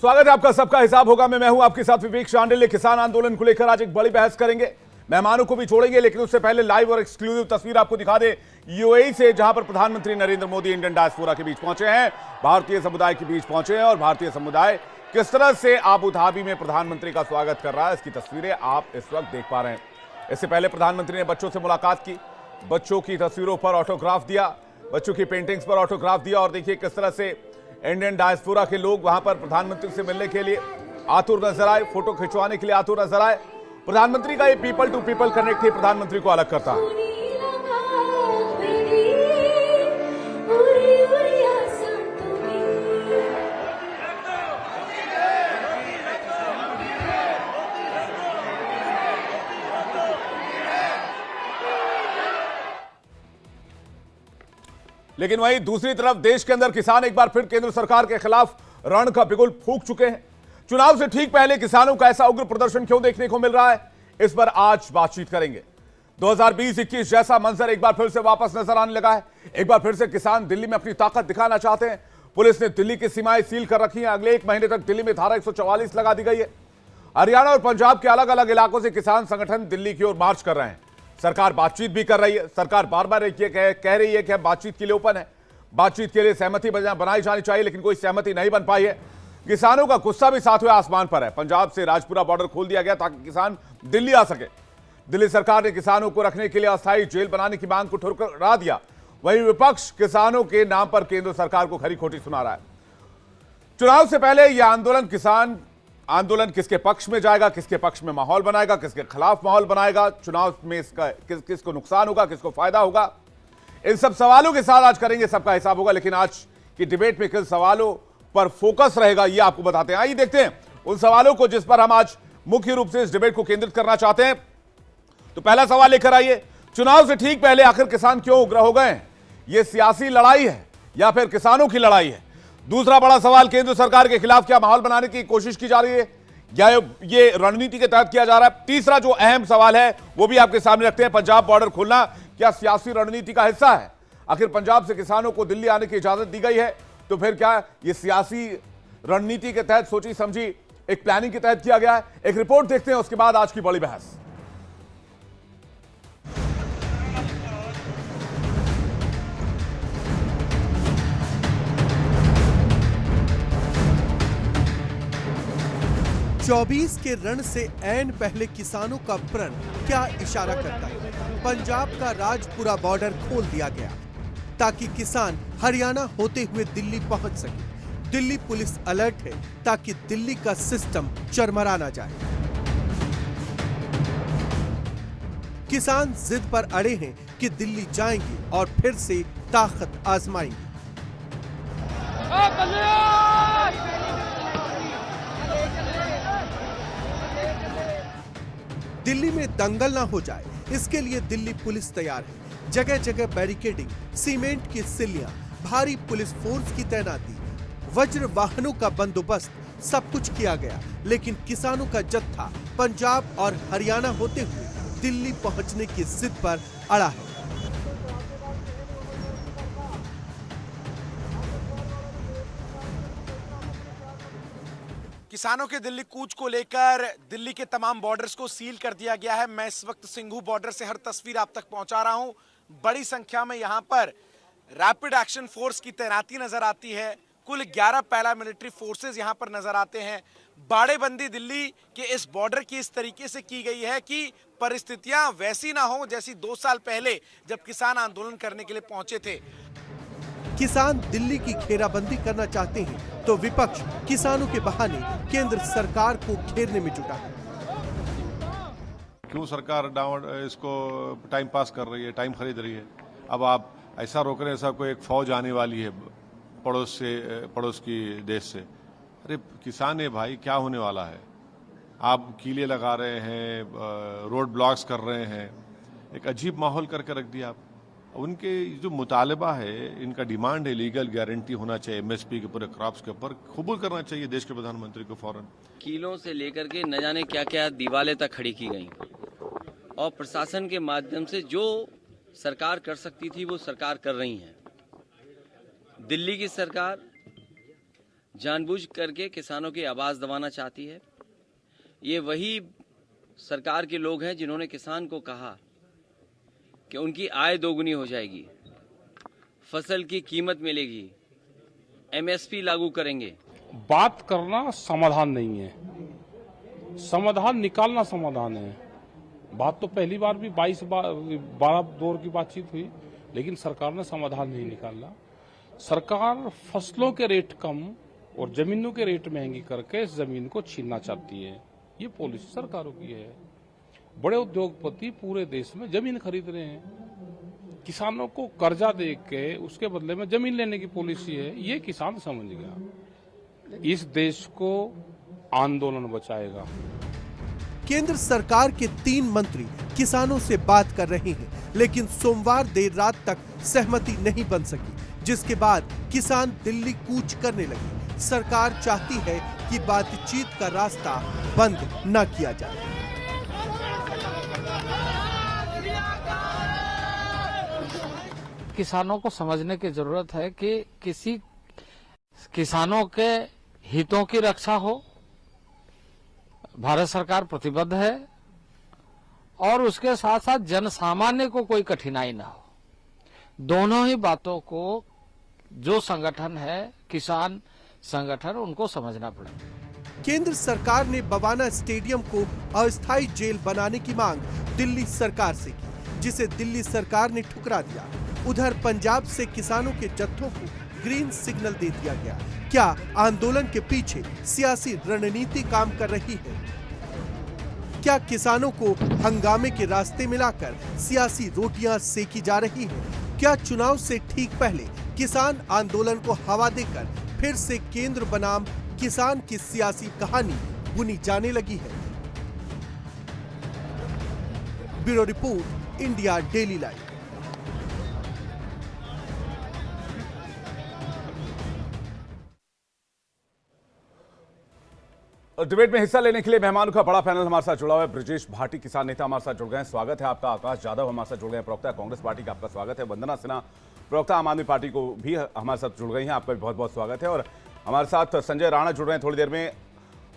स्वागत है आपका। सबका हिसाब होगा मैं हूं आपके साथ विवेक शांडिल्य। किसान आंदोलन को लेकर आज एक बड़ी बहस करेंगे, मेहमानों को भी छोड़ेंगे, लेकिन उससे पहले लाइव और एक्सक्लूसिव तस्वीर आपको दिखा दे यूएई से, जहां पर प्रधानमंत्री नरेंद्र मोदी इंडियन डायस्पोरा के बीच पहुंचे हैं, भारतीय समुदाय के बीच पहुंचे हैं और भारतीय समुदाय किस तरह से आबू धाबी में प्रधानमंत्री का स्वागत कर रहा है, इसकी तस्वीरें आप इस वक्त देख पा रहे हैं। इससे पहले प्रधानमंत्री ने बच्चों से मुलाकात की, बच्चों की तस्वीरों पर ऑटोग्राफ दिया, बच्चों की पेंटिंग्स पर ऑटोग्राफ दिया और देखिए किस तरह से इंडियन डायस्पोरा के लोग वहां पर प्रधानमंत्री से मिलने के लिए आतुर नजर आए, फोटो खिंचवाने के लिए आतुर नजर आए। प्रधानमंत्री का ये पीपल टू पीपल कनेक्ट ही प्रधानमंत्री को अलग करता है। लेकिन वहीं दूसरी तरफ देश के अंदर किसान एक बार फिर केंद्र सरकार के खिलाफ रण का बिगुल फूंक चुके हैं। चुनाव से ठीक पहले किसानों का ऐसा उग्र प्रदर्शन क्यों देखने को मिल रहा है, इस पर आज बातचीत करेंगे। 2020-21 जैसा मंजर एक बार फिर से वापस नजर आने लगा है। एक बार फिर से किसान दिल्ली में अपनी ताकत दिखाना चाहते हैं। पुलिस ने दिल्ली की सीमाएं सील कर रखी हैं। अगले 1 महीने तक दिल्ली में धारा 144 लगा दी गई है। हरियाणा और पंजाब के अलग अलग इलाकों से किसान संगठन दिल्ली की ओर मार्च कर रहे हैं। सरकार बातचीत भी कर रही है। सरकार बार बार कह रही है कि हम बातचीत के लिए ओपन है, बातचीत के लिए सहमति बनाई जानी चाहिए, लेकिन कोई सहमति नहीं बन पाई है। किसानों का गुस्सा भी सातवें आसमान पर है। पंजाब से राजपुरा बॉर्डर खोल दिया गया ताकि किसान दिल्ली आ सके। दिल्ली सरकार ने किसानों को रखने के लिए अस्थायी जेल बनाने की मांग को ठुकरा दिया। वहीं विपक्ष किसानों के नाम पर केंद्र सरकार को खरी खोटी सुना रहा है। चुनाव से पहले यह आंदोलन, किसान आंदोलन किसके पक्ष में जाएगा, किसके पक्ष में माहौल बनाएगा, किसके खिलाफ माहौल बनाएगा, चुनाव में इसका किसको नुकसान होगा, किसको फायदा होगा, इन सब सवालों के साथ आज करेंगे सबका हिसाब होगा। लेकिन आज की डिबेट में किन सवालों पर फोकस रहेगा ये आपको बताते हैं। आइए देखते हैं उन सवालों को जिस पर हम आज मुख्य रूप से इस डिबेट को केंद्रित करना चाहते हैं। तो पहला सवाल लेकर आइए, चुनाव से ठीक पहले आखिर किसान क्यों उग्र हो गए हैं? यह सियासी लड़ाई है या फिर किसानों की लड़ाई है? दूसरा बड़ा सवाल, केंद्र सरकार के खिलाफ क्या माहौल बनाने की कोशिश की जा रही है या ये रणनीति के तहत किया जा रहा है? तीसरा जो अहम सवाल है वो भी आपके सामने रखते हैं, पंजाब बॉर्डर खोलना क्या सियासी रणनीति का हिस्सा है? आखिर पंजाब से किसानों को दिल्ली आने की इजाजत दी गई है, तो फिर क्या ये सियासी रणनीति के तहत सोची समझी एक प्लानिंग के तहत किया गया है? एक रिपोर्ट देखते हैं, उसके बाद आज की बड़ी बहस। चौबीस के रण से ऐन पहले किसानों का प्रण क्या इशारा करता है? पंजाब का राजपुरा बॉर्डर खोल दिया गया ताकि किसान हरियाणा होते हुए दिल्ली पहुंच सके। दिल्ली पुलिस अलर्ट है ताकि दिल्ली का सिस्टम चरमरा ना जाए। किसान जिद पर अड़े हैं कि दिल्ली जाएंगे और फिर से ताकत आजमाएंगे। दिल्ली में दंगल ना हो जाए, इसके लिए दिल्ली पुलिस तैयार है। जगह जगह बैरिकेडिंग, सीमेंट की सिल्लियां, भारी पुलिस फोर्स की तैनाती, वज्र वाहनों का बंदोबस्त, सब कुछ किया गया। लेकिन किसानों का जत्था पंजाब और हरियाणा होते हुए दिल्ली पहुंचने की जिद पर अड़ा है। किसानों के दिल्ली कूच को लेकर दिल्ली के तमाम बॉर्डर्स को सील कर दिया गया है। मैं इस वक्त सिंघू बॉर्डर से हर तस्वीर आप तक पहुंचा रहा हूं। बड़ी संख्या में यहां पर रैपिड एक्शन फोर्स की तैनाती नजर आती है। कुल 11 पैरामिलिट्री फोर्सेस यहां पर नजर आते हैं। बाड़ेबंदी दिल्ली के इस बॉर्डर की इस तरीके से की गई है कि परिस्थितियां वैसी ना हो जैसी 2 साल पहले जब किसान आंदोलन करने के लिए पहुंचे थे। किसान दिल्ली की घेराबंदी करना चाहते हैं तो विपक्ष किसानों के बहाने केंद्र सरकार को घेरने में जुटा है। क्यों सरकार इसको टाइम पास कर रही है, टाइम खरीद रही है? अब आप ऐसा रोक रहे हैं, ऐसा कोई एक फौज आने वाली है पड़ोस की देश से। अरे किसान है भाई, क्या होने वाला है? आप कीले लगा रहे हैं, रोड ब्लॉक्स कर रहे हैं, एक अजीब माहौल करके रख दिया आप। उनके जो मुतालबा है, इनका डिमांड है, लीगल गारंटी होना चाहिए एमएसपी के पूरे क्रॉप्स के ऊपर, कबूल करना चाहिए देश के प्रधानमंत्री को फौरन। कीलों से लेकर के न जाने क्या क्या दीवारें तक खड़ी की गई और प्रशासन के माध्यम से जो सरकार कर सकती थी वो सरकार कर रही है। दिल्ली की सरकार जानबूझ करके किसानों की आवाज़ दबाना चाहती है। ये वही सरकार के लोग हैं जिन्होंने किसान को कहा कि उनकी आय दोगुनी हो जाएगी, फसल की कीमत मिलेगी, एमएसपी लागू करेंगे। बात करना समाधान नहीं है, समाधान निकालना समाधान है। बात तो पहली बार भी 12 दौर की बातचीत हुई, लेकिन सरकार ने समाधान नहीं निकाला। सरकार फसलों के रेट कम और जमीनों के रेट महंगी करके इस जमीन को छीनना चाहती है। ये पॉलिसी सरकारों की है। बड़े उद्योगपति पूरे देश में जमीन खरीद रहे हैं, किसानों को कर्जा दे के उसके बदले में जमीन लेने की पॉलिसी है। ये किसान समझ गया, इस देश को आंदोलन बचाएगा। केंद्र सरकार के 3 मंत्री किसानों से बात कर रहे हैं, लेकिन सोमवार देर रात तक सहमति नहीं बन सकी, जिसके बाद किसान दिल्ली कूच करने लगे। सरकार चाहती है कि बातचीत का रास्ता बंद न किया जाए। किसानों को समझने की जरूरत है कि किसी किसानों के हितों की रक्षा हो, भारत सरकार प्रतिबद्ध है, और उसके साथ साथ जनसामान्य को कोई कठिनाई ना हो। दोनों ही बातों को जो संगठन है, किसान संगठन, उनको समझना पड़ेगा। केंद्र सरकार ने बवाना स्टेडियम को अस्थायी जेल बनाने की मांग दिल्ली सरकार से की, जिसे दिल्ली सरकार ने ठुकरा दिया। उधर पंजाब से किसानों के जत्थों को ग्रीन सिग्नल दे दिया गया। क्या आंदोलन के पीछे सियासी रणनीति काम कर रही है? क्या किसानों को हंगामे के रास्ते मिलाकर सियासी रोटियां सेकी जा रही है? क्या चुनाव से ठीक पहले किसान आंदोलन को हवा देकर फिर से केंद्र बनाम किसान की सियासी कहानी बुनी जाने लगी है? Bureau report, India daily live. Debate में हिस्सा लेने के लिए मेहमानों का बड़ा पैनल हमारे साथ जुड़ा हुआ है। ब्रजेश भाटी किसान नेता हमारे साथ जुड़ गए हैं, स्वागत है आपका। आकाश यादव हमारे साथ जुड़ गए हैं, प्रवक्ता कांग्रेस पार्टी का, आपका स्वागत है। वंदना सिन्हा प्रवक्ता आम आदमी पार्टी को भी हमारे साथ जुड़ गई हैं, आपका भी बहुत बहुत स्वागत है। और हमारे साथ संजय राणा जुड़ रहे हैं थोड़ी देर में,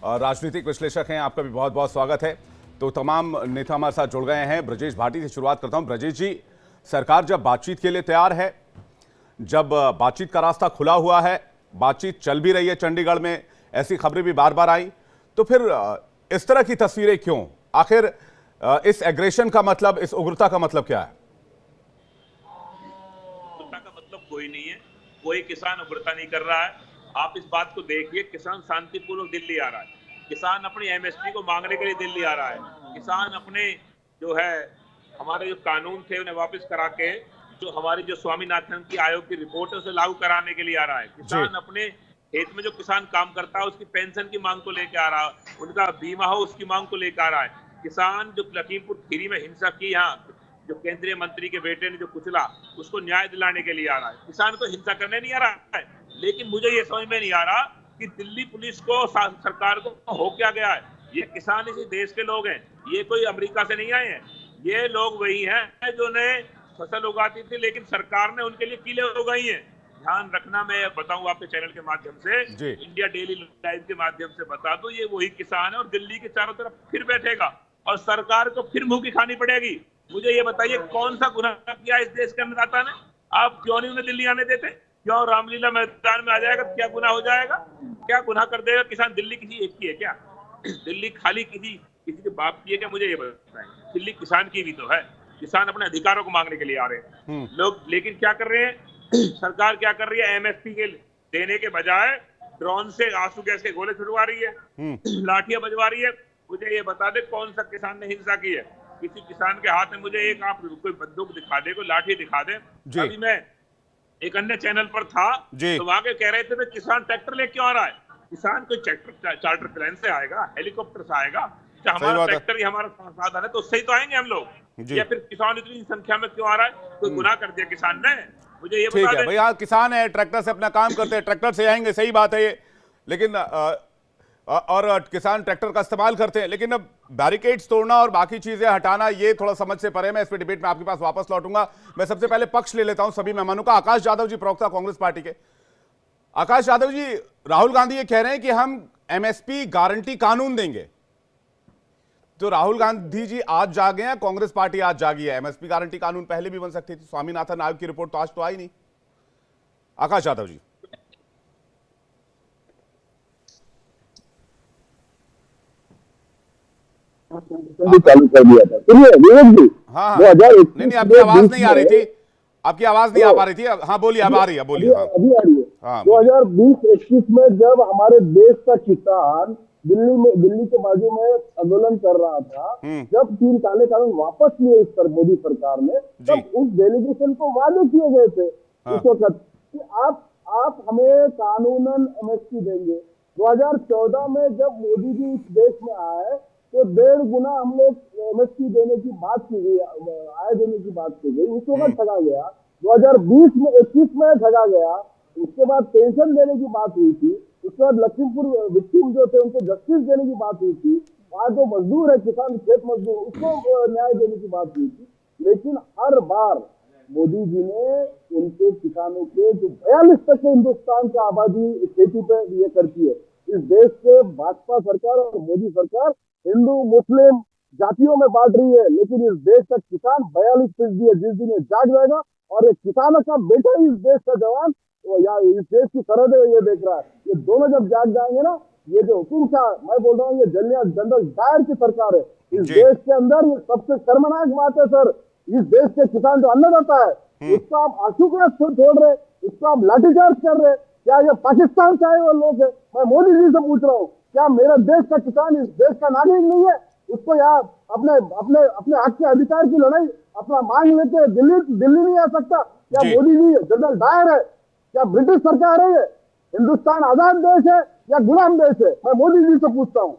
राजनीतिक विश्लेषक हैं, आपका भी बहुत बहुत स्वागत है। तो तमाम नेता हमारे साथ जुड़ गए हैं। ब्रजेश भाटी से शुरुआत करता हूँ। ब्रजेश जी, सरकार जब बातचीत के लिए तैयार है, जब बातचीत का रास्ता खुला हुआ है, बातचीत चल भी रही है, चंडीगढ़ में ऐसी खबरें भी बार बार आई, तो फिर इस तरह की तस्वीरें क्यों? आखिर इस एग्रेशन का मतलब, इस उग्रता का मतलब क्या है? उग्रता का मतलब कोई नहीं है, कोई किसान उग्रता नहीं कर रहा है। आप इस बात को देखिए, किसान शांतिपूर्वक दिल्ली आ रहा है, किसान अपनी एमएसपी को मांगने के लिए दिल्ली आ रहा है, किसान अपने जो है हमारे जो कानून थे उन्हें वापस करा के जो हमारी जो स्वामीनाथन की आयोग की रिपोर्ट है उसे लागू कराने के लिए आ रहा है। किसान अपने खेत में जो किसान काम करता है उसकी पेंशन की मांग को लेकर आ रहा है, उनका बीमा हो उसकी मांग को लेकर आ रहा है। किसान जो लखीमपुर खीरी में हिंसा की, यहाँ जो केंद्रीय मंत्री के बेटे ने जो कुचला, उसको न्याय दिलाने के लिए आ रहा है। किसान को हिंसा करने नहीं आ रहा है। लेकिन मुझे ये समझ में नहीं आ रहा कि दिल्ली पुलिस को, सरकार को हो क्या गया है। ये किसान इसी देश के लोग हैं, ये कोई अमेरिका से नहीं आए हैं। ये लोग वही हैं जो ने फसल उगाती थी, लेकिन सरकार ने उनके लिए किले उगाई हैं। ध्यान रखना, मैं बताऊं आपके चैनल के माध्यम से, इंडिया डेली लाइव के माध्यम से बता दूं, ये वही किसान है और दिल्ली के चारों तरफ फिर बैठेगा और सरकार को फिर मुंह की खानी पड़ेगी। मुझे ये बताइए, कौन सा गुनाह किया इस देश के अन्नदाता ने? आप क्यों नहीं उन्हें दिल्ली आने देते? क्यों रामलीला मैदान में आ जाएगा? क्या गुनाह हो जाएगा? क्या गुनाह कर देगा किसान? दिल्ली किसी एक की है क्या? दिल्ली खाली किसी के बाप की है क्या? मुझे ये बताएं। दिल्ली किसान की भी तो है। किसान अपने अधिकारों को मांगने के लिए आ रहे हैं लोग, लेकिन क्या कर रहे हैं? सरकार क्या कर रही है? एमएसपी के देने के बजाय ड्रोन से आंसू गैस के गोले छुड़वा रही है, लाठियां बजवा रही है। मुझे ये बता दे, कौन सा किसान ने हिंसा की है? किसी किसान के हाथ में मुझे एक आप कोई बंदूक दिखा दे, कोई लाठी दिखा दे। अभी मैं एक अन्य चैनल पर था, तो वहां के कह रहे थे किसान ट्रैक्टर ले क्यों आ रहा है? किसान कोई ट्रैक्टर चार्टर प्लेन से आएगा, हेलीकॉप्टर से आएगा? क्या हमारा ट्रैक्टर ही हमारा साधन है, तो उससे ही तो आएंगे हम लोग। या फिर किसान इतनी संख्या में क्यों आ रहा है? कोई गुनाह कर दिया किसान ने? मुझे ये ठीक है भैया, किसान है, ट्रैक्टर से अपना काम करते हैं, ट्रैक्टर से आएंगे, सही बात है ये, लेकिन और किसान ट्रैक्टर का इस्तेमाल करते हैं, लेकिन अब बैरिकेड्स तोड़ना और बाकी चीजें हटाना ये थोड़ा समझ से परे। मैं इस पे डिबेट में आपके पास वापस लौटूंगा। मैं सबसे पहले पक्ष ले लेता हूं सभी मेहमानों का। आकाश यादव जी, प्रवक्ता कांग्रेस पार्टी के, आकाश यादव जी, राहुल गांधी ये कह रहे हैं कि हम एमएसपी गारंटी कानून देंगे, तो राहुल गांधी जी आज जागे हैं, कांग्रेस पार्टी आज जागी है। एमएसपी गारंटी कानून पहले भी बन सकती थी, स्वामीनाथन आयोग की रिपोर्ट तो आज तो आई नहीं। आकाश यादव जी। चालू कर दिया था। सुनिए विवेक जी, हाँ 2021 नहीं, आपकी आवाज नहीं आ रही थी, आपकी आवाज नहीं आ पा रही थी। हाँ बोलिए, अब आ रही है, बोलिए। हाँ अभी आ रही है। हाँ 2020-21 में जब हमारे देश का किसान दिल्ली के बाजू में आंदोलन कर रहा था, जब 3 काले कानून वापस लिए इस पर मोदी सरकार ने, तब उस डेलीगेशन को वादे किए गए थे उस वक्त कि आप हमें कानूनन एमएसपी देंगे। 2014 में जब मोदी जी इस देश में आए तो 1.5 गुना हम लोग एमएसपी देने की बात की गई, आय देने की बात की गई, उस वक्त ठगा गया। 2020 में 21 में ठगा गया। उसके बाद पेंशन देने की बात हुई थी, उसके बाद लखीमपुर विक्टिम जो थे उनको जस्टिस देने की बात हुई थी, आज जो मजदूर है किसान खेत मजदूर उसको न्याय देने की बात हुई थी। लेकिन हर बार मोदी जी ने उनके किसानों के जो 42% हिंदुस्तान का आबादी खेती पे ये करती है, इस देश के भाजपा सरकार और मोदी सरकार हिंदू मुस्लिम जातियों में बांट रही है, लेकिन इस देश का किसान 42% है। जिस दिन ये जाग जाएगा और एक किसान का बेटा इस देश का जवान या इस देश की सरहद है ये देख रहा है, ये दोनों जब जाग जाएंगे ना, ये जो हुकुम शाह, मैं बोल रहा हूँ, ये जनरल डायर की सरकार है इस देश के अंदर। ये सबसे शर्मनाक बात है सर, इस देश के किसान जो अन्नदाता है उसको आप आंसू के छोड़ रहे, उसको आप लाठीचार्ज कर रहे। क्या ये पाकिस्तान से आए हुए लोग है? मैं मोदी जी से पूछ रहा हूँ, क्या मेरा देश का किसान इस देश का नागरिक नहीं है? उसको यार अपने अपने अपने हक के अधिकार की लड़ाई अपना मांग लेके दिल्ली नहीं आ सकता? क्या मोदी जी जनरल डायर है? क्या ब्रिटिश सरकार है? ये हिंदुस्तान आजाद देश है या गुलाम देश है? मैं मोदी जी से पूछता हूं।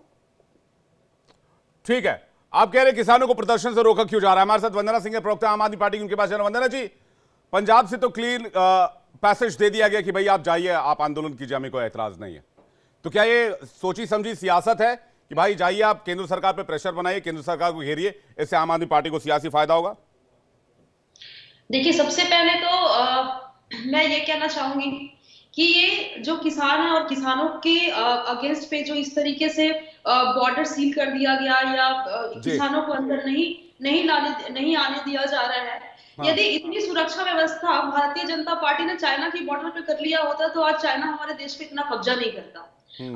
ठीक है, आप कह रहे किसानों को प्रदर्शन से रोका क्यों जा रहा है? हमारे साथ वंदना सिंह है, प्रवक्ता आम आदमी पार्टी की, उनके पास जाना। वंदना जी, पंजाब से तो क्लीन पैसेज दे दिया गया कि भाई आप जाइए, आप आंदोलन कीजिए, हमें कोई एतराज नहीं है, तो क्या ये सोची समझी सियासत है कि भाई जाइए आप केंद्र सरकार पे प्रेशर बनाइए, केंद्र सरकार को घेरिए, इससे आम आदमी पार्टी को सियासी फायदा होगा? देखिए, सबसे पहले तो मैं ये कहना चाहूंगी कि ये जो किसान है और किसानों के अगेंस्ट पे जो इस तरीके से बॉर्डर सील कर दिया गया या किसानों को अंदर नहीं आने दिया जा रहा है, यदि इतनी सुरक्षा व्यवस्था भारतीय जनता पार्टी ने चाइना की बॉर्डर पे कर लिया होता तो आज चाइना हमारे देश पे इतना कब्जा नहीं करता।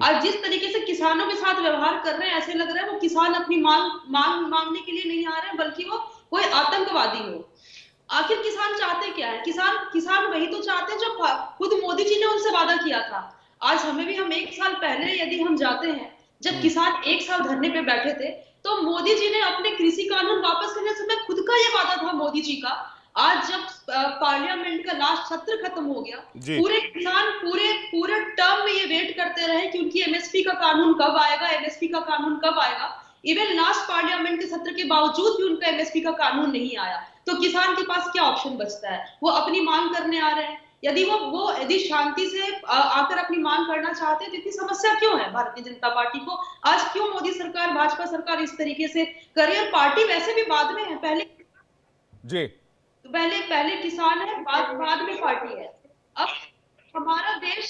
आज जिस तरीके से किसानों के साथ व्यवहार कर रहे हैं, ऐसे लग रहा है वो किसान अपनी मांग मांगने के लिए नहीं आ रहे हैं, बल्कि वो कोई आतंकवादी हो। आखिर किसान चाहते क्या है? किसान वही तो चाहते हैं जो खुद मोदी जी ने उनसे वादा किया था। आज हम 1 साल पहले यदि हम जाते हैं, जब किसान 1 साल धरने पे बैठे थे, तो मोदी जी ने अपने कृषि कानून वापस लेने से खुद का ये वादा था मोदी जी का। आज जब पार्लियामेंट का लास्ट सत्र खत्म हो गया, पूरे किसान पूरे टर्म में ये वेट करते रहे कि उनकी एमएसपी का कानून कब आएगा, एमएसपी का कानून कब आएगा। इवन लास्ट पार्लियामेंट के सत्र के बावजूद भी उनका एमएसपी का कानून नहीं आया। तो किसान के पास क्या ऑप्शन बचता है? वो अपनी मांग करने आ रहे हैं। यदि शांति से आकर अपनी मांग करना चाहते हैं तो इतनी समस्या क्यों है भारतीय जनता पार्टी को? आज क्यों मोदी सरकार, भाजपा सरकार इस तरीके से करे? पार्टी वैसे भी बाद में है, पहले किसान है, बाद में पार्टी है। अब हमारा देश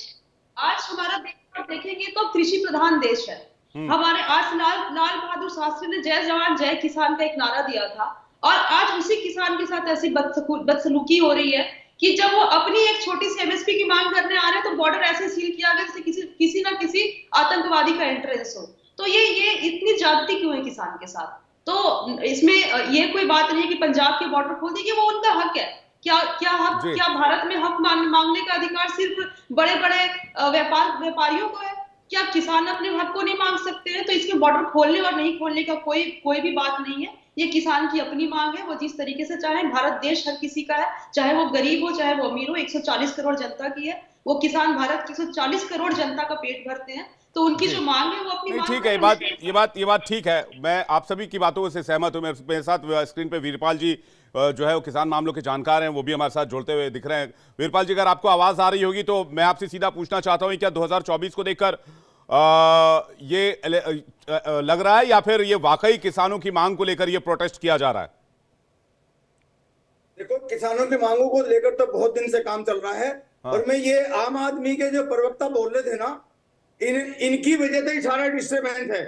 आप देखेंगे तो कृषि प्रधान देश है। हमारे आज लाल बहादुर शास्त्री ने जय जवान जय किसान का एक नारा दिया था, और आज उसी किसान के साथ ऐसी बदसलूकी हो रही है कि जब वो अपनी एक छोटी सी एमएसपी की मांग करने आ रहे हैं तो बॉर्डर ऐसे सील किया गया जैसे किसी ना किसी आतंकवादी का एंट्रेंस हो। तो ये इतनी ज्यादती क्यों है किसान के साथ? तो इसमें ये कोई बात नहीं है कि पंजाब के बॉर्डर खोल दिए, वो उनका हक है। क्या भारत में हक मांगने का अधिकार सिर्फ बड़े बड़े व्यापारियों को है? क्या किसान अपने हक को नहीं मांग सकते हैं? तो इसमें बॉर्डर खोलने और नहीं खोलने का कोई भी बात नहीं है। ये किसान की अपनी मांग है, वो जिस तरीके से चाहे। भारत देश हर किसी का है, चाहे वो गरीब हो चाहे वो अमीर हो, 140 करोड़ जनता की है। वो किसान भारत की 140 करोड़ जनता का पेट भरते हैं, तो उनकी जो मांग है वो अपनी मांग। ठीक है, ये बात ठीक है, मैं आप सभी की बातों से सहमत हूं। मेरे साथ स्क्रीन पे वीरपाल जी जो है वो किसान मामलों के जानकार हैं, वो भी हमारे साथ जुड़ते हुए दिख रहे हैं। वीरपाल जी, अगर आपको आवाज आ रही होगी तो मैं आपसे सीधा पूछना चाहता हूं, क्या 2024 को देखकर ये लग रहा है या फिर ये वाकई किसानों की मांग को लेकर ये प्रोटेस्ट किया जा रहा है? देखो, किसानों की मांगों को लेकर तो बहुत दिन से काम चल रहा है, और मैं ये आम आदमी के जो प्रवक्ता बोल रहे थे ना, इनकी वजह से ही सारा डिस्टर्बेंस है।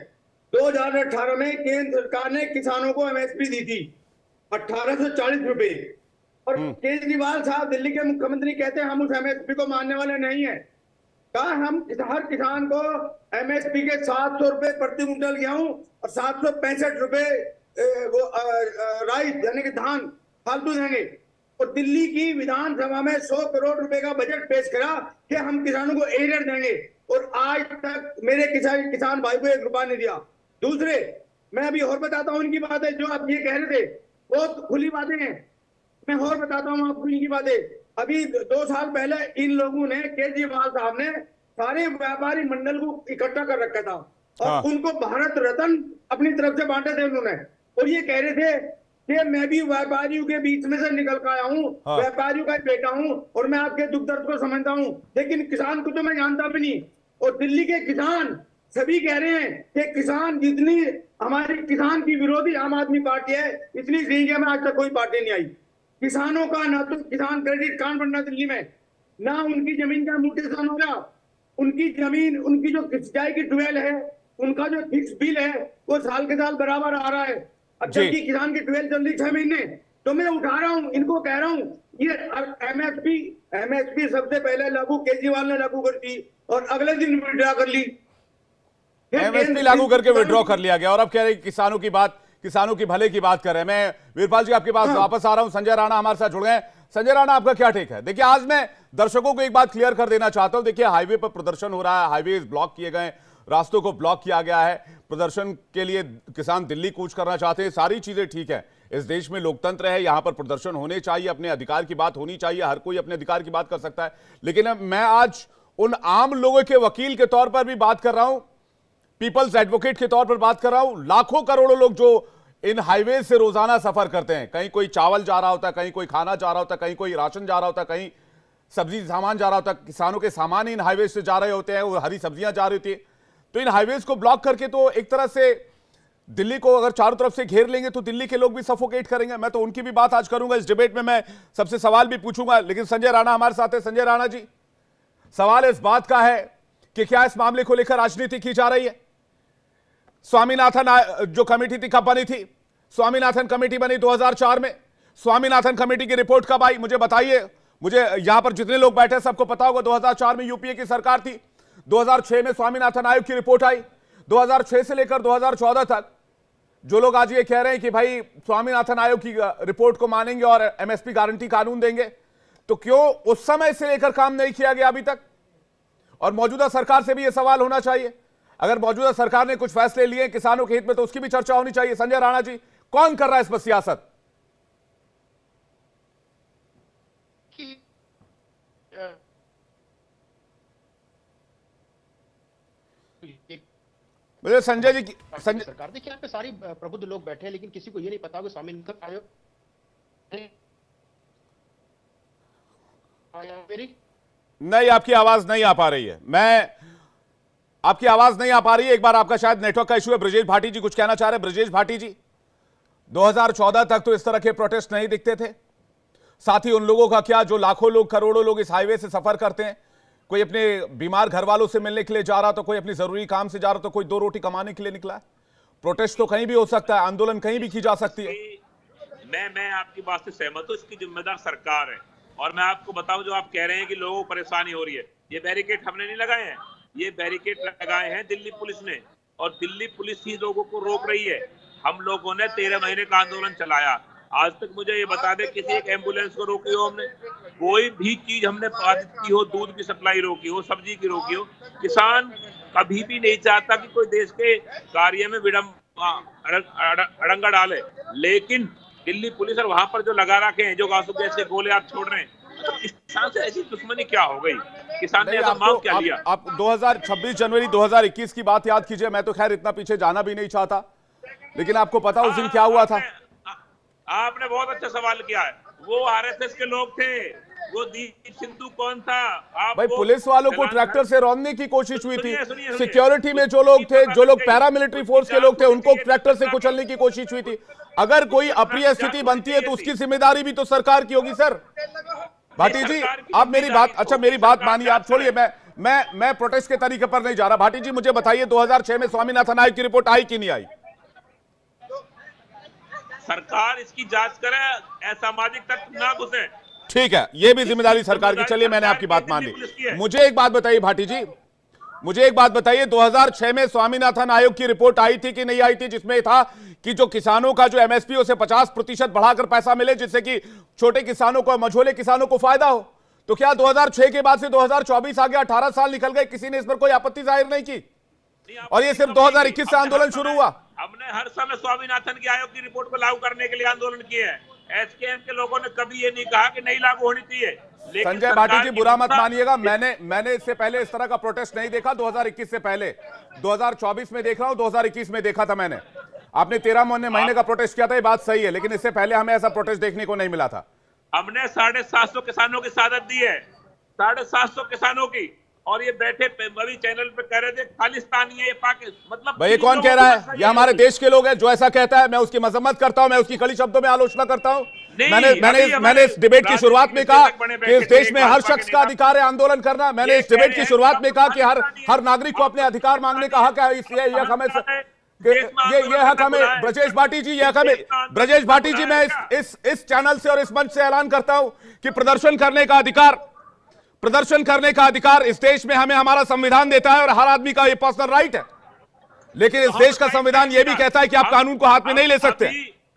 2018 में केंद्र सरकार ने किसानों को एमएसपी दी थी 1840 रुपए, और केजरीवाल साहब दिल्ली के मुख्यमंत्री कहते हैं हम उस एमएसपी को मानने वाले नहीं है। कहा हम हर किसान को एमएसपी के 700 रुपए प्रति क्विंटल गेहूं और 765 रुपए वो राइस यानी कि धान फालतू देंगे। और दिल्ली की विधानसभा में 100 करोड़ रुपए का बजट पेश करा कि हम किसानों को एरियर देंगे, और आज तक मेरे किसान भाई को 1 रुपया नहीं दिया। दूसरे, मैं अभी और बताता हूँ इनकी बातें, जो आप ये कह रहे थे बहुत खुली बातें हैं। मैं और बताता हूँ आपको इनकी बातें। अभी 2 साल पहले इन लोगों ने, केजरीवाल साहब ने सारे व्यापारी मंडल को इकट्ठा कर रखा था और उनको भारत रत्न अपनी तरफ से बांटे थे उन्होंने, और ये कह रहे थे कि मैं भी व्यापारियों के बीच में से निकल कर आया हूँ, व्यापारियों का बेटा हूँ और मैं आपके दुख दर्द को समझता हूँ, लेकिन किसान को तो मैं जानता भी नहीं। और दिल्ली के किसान सभी कह रहे हैं कि किसान जितनी हमारी किसान की विरोधी आम आदमी पार्टी है, इतनी जिंदगी में आज तक कोई पार्टी नहीं आई। किसानों का ना तो किसान क्रेडिट कार्ड बनना दिल्ली में, ना उनकी जमीन का म्यूटेशन हो रहा, उनकी जमीन, उनकी जो सिंचाई की ट्यूबवेल है, उनका जो फिक्स बिल है वो साल के साल बराबर आ रहा है। जबकि किसान की ट्यूबवेल चल रही 6 महीने। तो मैं उठा रहा हूँ, इनको कह रहा हूँ, ये एमएसपी सबसे पहले लागू केजरीवाल ने लागू कर दी और अगले दिन विड्रॉ कर ली। एमएसपी लागू करके विड्रॉ कर लिया गया और अब कह रहे किसानों की बात, किसानों की भले की बात कर रहे हैं। मैं वीरपाल जी आपके पास वापस आ रहा हूं। संजय राणा हमारे साथ जुड़ गए। संजय राणा, आपका क्या टेक है? देखिए, आज मैं दर्शकों को एक बात क्लियर कर देना चाहता हूं। देखिए, हाईवे पर प्रदर्शन हो रहा है, हाईवे ब्लॉक किए गए, रास्तों को ब्लॉक किया गया है। प्रदर्शन के लिए किसान दिल्ली कूच करना चाहते हैं, सारी चीजें ठीक है। इस देश में लोकतंत्र है, यहां पर प्रदर्शन होने चाहिए, अपने अधिकार की बात होनी चाहिए, हर कोई अपने अधिकार की बात कर सकता है। लेकिन मैं आज उन आम लोगों के वकील के तौर पर भी बात कर रहा हूं, पीपल्स एडवोकेट के तौर पर बात कर रहा हूं। लाखों करोड़ों लोग जो इन हाईवे से रोजाना सफर करते हैं, कहीं कोई चावल जा रहा होता है, कहीं कोई खाना जा रहा होता है, कहीं कोई राशन जा रहा होता है, कहीं सब्जी सामान जा रहा होता है। किसानों के सामान इन हाईवे से जा रहे होते हैं, वो हरी सब्जियां जा रही होती है। तो इन हाईवेज को ब्लॉक करके तो एक तरह से दिल्ली को अगर चारों तरफ से घेर लेंगे तो दिल्ली के लोग भी सफोकेट करेंगे। मैं तो उनकी भी बात आज करूंगा इस डिबेट में, मैं सबसे सवाल भी पूछूंगा। लेकिन संजय राणा हमारे साथ है। संजय राणा जी, सवाल इस बात का है कि क्या इस मामले को लेकर राजनीति की जा रही है? स्वामीनाथन जो कमेटी थी कब बनी थी? स्वामीनाथन कमेटी बनी 2004 में। स्वामीनाथन कमेटी की रिपोर्ट कब आई, मुझे बताइए। मुझे यहां पर जितने लोग बैठे सबको पता होगा 2004 में यूपीए की सरकार थी, 2006 में स्वामीनाथन आयोग की रिपोर्ट आई। 2006 से लेकर 2014 तक जो लोग आज ये कह रहे हैं कि भाई स्वामीनाथन आयोग की रिपोर्ट को मानेंगे और एमएसपी गारंटी कानून देंगे, तो क्यों उस समय से लेकर काम नहीं किया गया अभी तक? और मौजूदा सरकार से भी यह सवाल होना चाहिए। अगर मौजूदा सरकार ने कुछ फैसले लिए किसानों के हित में तो उसकी भी चर्चा होनी चाहिए। संजय राणा जी, कौन कर रहा है इस पर सियासत? मुझे संजय जी संजय सरकार, देखिए यहाँ पे सारी प्रबुद्ध लोग बैठे हैं, लेकिन किसी को ये नहीं पता कि स्वामीनाथन आयोग मेरी नहीं, आपकी आवाज नहीं आ पा रही है। आपकी आवाज नहीं आ पा रही है। एक बार आपका शायद नेटवर्क का इशू है। ब्रजेश भाटी जी कुछ कहना चाह रहे हैं। ब्रजेश भाटी जी, 2014 तक तो इस तरह के प्रोटेस्ट नहीं दिखते थे। साथ ही उन लोगों का क्या जो लाखों लोग, करोड़ों लोग इस हाईवे से सफर करते हैं, कोई अपने बीमार घर वालों से मिलने के लिए जा रहा, तो कोई अपनी जरूरी काम से जा रहा, तो कोई 2 रोटी कमाने के लिए निकला। प्रोटेस्ट तो कहीं भी हो सकता है, आंदोलन कहीं भी की जा सकती है। मैं आपकी बात से सहमत हूं, इसकी जिम्मेदार सरकार है। और मैं आपको बताऊं, जो आप कह रहे हैं कि लोगों को परेशानी हो रही है, ये बैरिकेड हमने नहीं लगाए हैं, ये बैरिकेड लगाए हैं दिल्ली पुलिस ने, और दिल्ली पुलिस ही लोगों को रोक रही है। हम लोगों ने 13 महीने का आंदोलन चलाया। आज तक मुझे ये बता दे किसी एक एम्बुलेंस को रोकी हो हमने, कोई भी चीज हमने बाधित की हो, दूध की सप्लाई रोकी हो, सब्जी की रोकी हो। किसान कभी भी नहीं चाहता कि कोई देश के कार्य में अड़ंगा डाले, लेकिन दिल्ली पुलिस और वहां पर जो लगा रखे हैं, जो आंसू गैस के गोले आप छोड़ रहे हैं, तो किसान से ऐसी दुश्मनी क्या हो गई? किसान ने मांग क्या लिया? आप 26 जनवरी 2021 की बात याद कीजिए। मैं तो खैर इतना पीछे जाना भी नहीं चाहता, लेकिन आपको पता उस दिन क्या हुआ था? आपने बहुत अच्छा सवाल किया है। वो आरएसएस के लोग थे, वो दीप सिंधु कौन था? भाई, पुलिस वालों को ट्रैक्टर से रौंदने की कोशिश हुई थी। सिक्योरिटी में जो लोग थे, जो लोग पैरामिलिट्री फोर्स के लोग थे, उनको ट्रैक्टर से कुचलने की कोशिश हुई थी। अगर कोई अप्रिय स्थिति बनती है तो उसकी जिम्मेदारी भी तो सरकार की होगी सर। भाटी जी आप मेरी बात, अच्छा मेरी बात मानिए, आप छोड़िए, मैं प्रोटेस्ट के तरीके पर नहीं जा रहा। भाटी जी मुझे बताइए 2006 में स्वामीनाथन आयोग की रिपोर्ट आई कि नहीं आई? सरकार इसकी जांच करे, असामाजिक तत्व ना घुसे। ठीक है, ये भी जिम्मेदारी सरकार की। चलिए मैंने आपकी बात मान ली। मुझे एक बात बताइए भाटी जी, मुझे एक बात बताइए, 2006 में स्वामीनाथन आयोग की रिपोर्ट आई थी कि नहीं आई थी, जिसमें था कि जो किसानों का जो एमएसपी उसे 50% बढ़ाकर पैसा मिले, जिससे कि छोटे किसानों को, मझोले किसानों को फायदा हो। तो क्या 2006 के बाद से 2024 आ गया, 18 साल निकल गए, किसी ने इस पर कोई आपत्ति जाहिर नहीं की? और ये सिर्फ 2021 से आंदोलन शुरू हुआ। हमने हर समय स्वामीनाथन की आयोग की रिपोर्ट को लागू करने के लिए आंदोलन किए हैं। एसकेएम के लोगों ने कभी ये नहीं कहा कि नहीं लागू होनी चाहिए। संजय भाटी जी बुरा मत मानिएगा, मैंने इससे पहले इस तरह का प्रोटेस्ट नहीं देखा। 2021 से पहले 2024 में देख रहा हूं, 2021 में देखा था मैंने। आपने 13 महीने का प्रोटेस्ट किया था, ये बात सही है, लेकिन इससे पहले हमें ऐसा प्रोटेस्ट देखने को नहीं मिला था। हमने 750 किसानों की शहादत दी है, 750 किसानों की। और ये बैठे अभी चैनल पे कह रहे थे खालिस्तानी है ये पाकिस्तान, मतलब भाई कौन कह रहा है? ये हमारे देश के लोग हैं। जो ऐसा कहता है मैं उसकी मजम्मत करता हूं, मैं उसकी कड़ी शब्दों में आलोचना करता हूं। मैंने इस डिबेट की शुरुआत में कहा कि इस देश में हर शख्स का अधिकार है आंदोलन करना। मैंने इस डिबेट की शुरुआत में कहा कि हर नागरिक को अपने अधिकार मांगने का हक है। इसलिए ये हक हमें ब्रजेश भाटी जी, ये हक हमें ब्रजेश भाटी जी, मैं इस चैनल से और इस मंच से ऐलान करता हूं कि प्रदर्शन करने का अधिकार इस देश में हमें हमारा संविधान देता है और हर आदमी का ये पर्सनल राइट है। लेकिन इस देश का संविधान ये भी कहता है कि आप कानून को हाथ में नहीं ले सकते।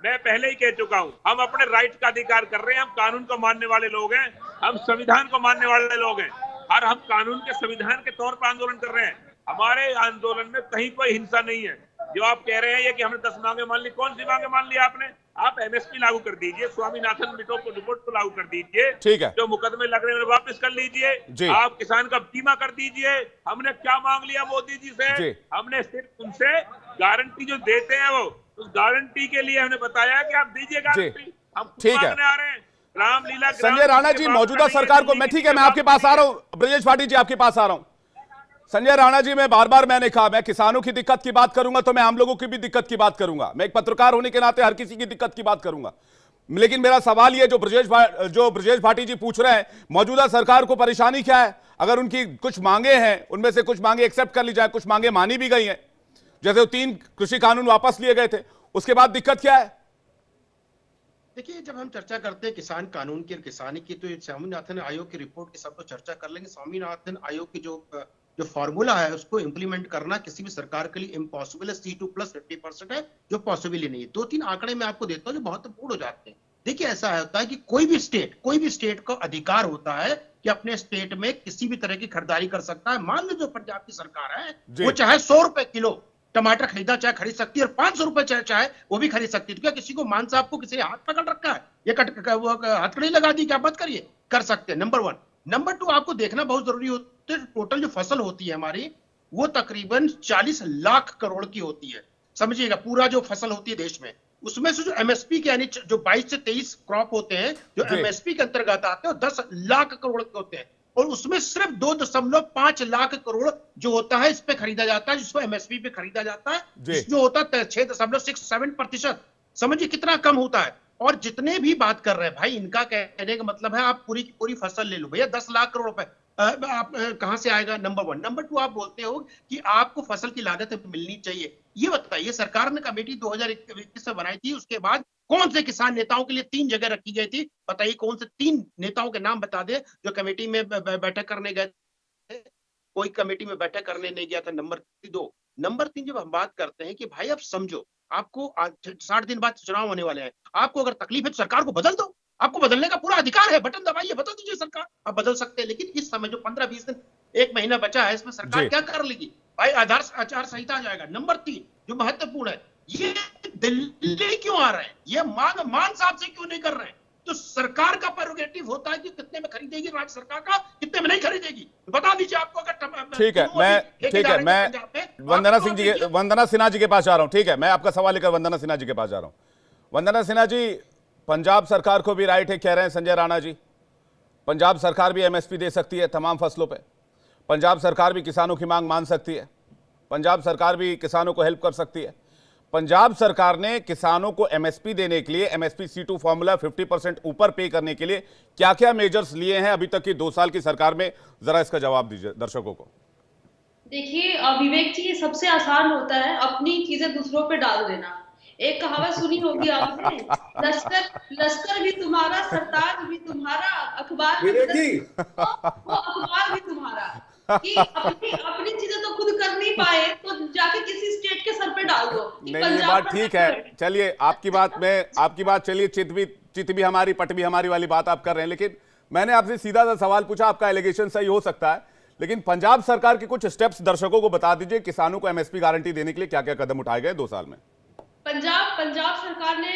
मैं पहले ही कह चुका हूं, हम अपने राइट का अधिकार कर रहे हैं। हम कानून को मानने वाले लोग हैं, हम संविधान को मानने वाले लोग हैं, और हम कानून के संविधान के तौर पर आंदोलन कर रहे हैं। हमारे आंदोलन में कहीं कोई हिंसा नहीं है। जो आप कह रहे हैं ये कि हमने 10 मांगे मान ली, कौन सी मांगे मान ली आपने? आप एमएसपी लागू कर दीजिए, स्वामीनाथन रिपोर्ट को लागू कर दीजिए, ठीक है, जो मुकदमे लग रहे हैं वापस कर लीजिए, आप किसान का बीमा कर दीजिए। हमने क्या मांग लिया मोदी जी से? हमने सिर्फ उनसे गारंटी जो देते हैं वो, उस गारंटी के लिए हमने बताया कि आप दीजिए गारंटी। हम ठीक है, आ रहे हैं रामलीला। संजय राणा जी, मौजूदा सरकार को मैं, ठीक है मैं आपके पास आ रहा हूं, ब्रजेश भाटी जी आपके पास आ रहा हूं। संजय राणा जी, मैं बार मैंने कहा मैं किसानों की दिक्कत की बात करूंगा तो मैं आम लोगों की भी दिक्कत की बात करूंगा। मैं एक पत्रकार होने के नाते हर किसी की दिक्कत की बात करूंगा। लेकिन मेरा सवाल ये जो ब्रजेश भाटी जी पूछ रहे हैं, मौजूदा सरकार को परेशानी क्या है? अगर उनकी कुछ मांगे हैं, उनमें से कुछ मांगे एक्सेप्ट कर ली जाए, कुछ मांगे मानी भी गई हैं, जैसे 3 कृषि कानून वापस लिए गए थे, उसके बाद दिक्कत क्या है? देखिए, जब हम चर्चा करते हैं किसान कानून की और किसानी की, तो स्वामीनाथन आयोग की रिपोर्ट की सब तो चर्चा कर लेंगे। स्वामीनाथन आयोग की जो फॉर्मूला है उसको इंप्लीमेंट करना किसी भी सरकार के लिए इम्पॉसिबल है। C2 + 50% है, जो पॉसिबल ही नहीं है। 2-3 आंकड़े मैं आपको देता हूं जो महत्वपूर्ण हो जाते हैं। देखिए, ऐसा होता है कि कोई भी स्टेट को अधिकार होता है कि अपने स्टेट में किसी भी तरह की खरीदारी कर सकता है। मान लो जो पंजाब की सरकार है वो चाहे 100 रुपए किलो टमाटर खरीदा चाहे खरीद सकती है, और 500 रुपए चाहे वो भी खरीद सकती है। तो क्या किसी को मान साहब को किसी ने हाथ पकड़ रखा है? ये हथकड़ी लगा दी, क्या मत करिए, कर सकते हैं। नंबर 1। नंबर 2, आपको देखना बहुत जरूरी होता है, टोटल जो फसल होती है हमारी वो तकरीबन 40 लाख करोड़ की होती है। समझिएगा, पूरा जो फसल होती है देश में, उसमें से जो एमएसपी के यानी जो 22 से 23 क्रॉप होते हैं जो एमएसपी के अंतर्गत आते हैं, 10 लाख करोड़ के होते हैं, और उसमें सिर्फ 2.5 लाख करोड़ जो होता है इस पे खरीदा जाता है, जिसको एमएसपी पे खरीदा जाता है, जो होता है 6.67%। समझिए कितना कम होता है। और जितने भी बात कर रहे हैं भाई, इनका कहने का मतलब है आप पूरी की पूरी फसल ले लो भैया, 10 लाख करोड़ रुपए आप कहां से आएगा? नंबर 1। नंबर 2, आप बोलते हो कि आपको फसल की लागत मिलनी चाहिए। ये बताइए, सरकार ने कमेटी 2021 में बनाई थी, उसके बाद कौन से किसान नेताओं के लिए 3 जगह रखी गई थी? बताइए कौन से 3 नेताओं के नाम बता दे जो कमेटी में बैठक करने गए थे? कोई कमेटी में बैठक करने नहीं गया था। नंबर 2। नंबर 3, जब हम बात करते हैं कि भाई आप समझो, आपको 60 दिन बाद चुनाव होने वाले हैं, आपको अगर तकलीफ है तो सरकार को बदल दो, आपको बदलने का पूरा अधिकार है, बटन दबाइए, बदल दीजिए सरकार, आप बदल सकते हैं। लेकिन इस समय जो 15-20 दिन 1 महीना बचा है, इसमें सरकार क्या कर लेगी भाई? आचार संहिता आ जाएगा। नंबर 3 जो महत्वपूर्ण है, ये दिल्ली क्यों आ रहे हैं? ये मान साहब से क्यों नहीं कर रहे हैं? तो सरकार का प्रेरोगेटिव होता है कि कितने में खरीदेगी राज्य सरकार का, कितने में नहीं खरीदेगी, बता दीजिए। आपको अगर ठीक है, मैं वंदना सिन्हा जी के पास जा रहा हूं। ठीक है, मैं आपका सवाल लेकर वंदना सिन्हा जी के पास जा रहा हूं। वंदना सिन्हा जी, पंजाब सरकार को भी राइट है, कह रहे हैं संजय राणा जी, पंजाब सरकार भी एमएसपी दे सकती है तमाम फसलों पे, पंजाब सरकार भी किसानों की मांग मान सकती है, पंजाब सरकार भी किसानों को हेल्प कर सकती है, पंजाब सरकार ने किसानों को एमएसपी देने के लिए, एमएसपी C2 फॉर्मूला 50% ऊपर पे करने के लिए क्या क्या मेजर्स लिए हैं अभी तक की 2 साल की सरकार में, जरा इसका जवाब दीजिए दर्शकों को। देखिए विवेक जी, ये सबसे आसान होता है अपनी चीजें दूसरों पे डाल देना। एक कहावत सुनी होगी आपने, लश्कर भी तुम्हारा, सरताज भी तुम्हारा, अखबार भी वो अखबार भी तुम्हारा। कि अपनी चीजें तो खुद कर नहीं पाए तो जाके किसी स्टेट के सर पे डाल दो। नहीं, ये बात ठीक है, चलिए आपकी बात चलिए, चित भी हमारी पट भी हमारी वाली बात आप कर रहे हैं, लेकिन मैंने आपसे सीधा सा सवाल पूछा, आपका एलिगेशन सही हो सकता है, लेकिन पंजाब सरकार के कुछ स्टेप्स दर्शकों को बता दीजिए, किसानों को एमएसपी गारंटी देने के लिए क्या क्या कदम उठाए गए 2 साल में। पंजाब सरकार ने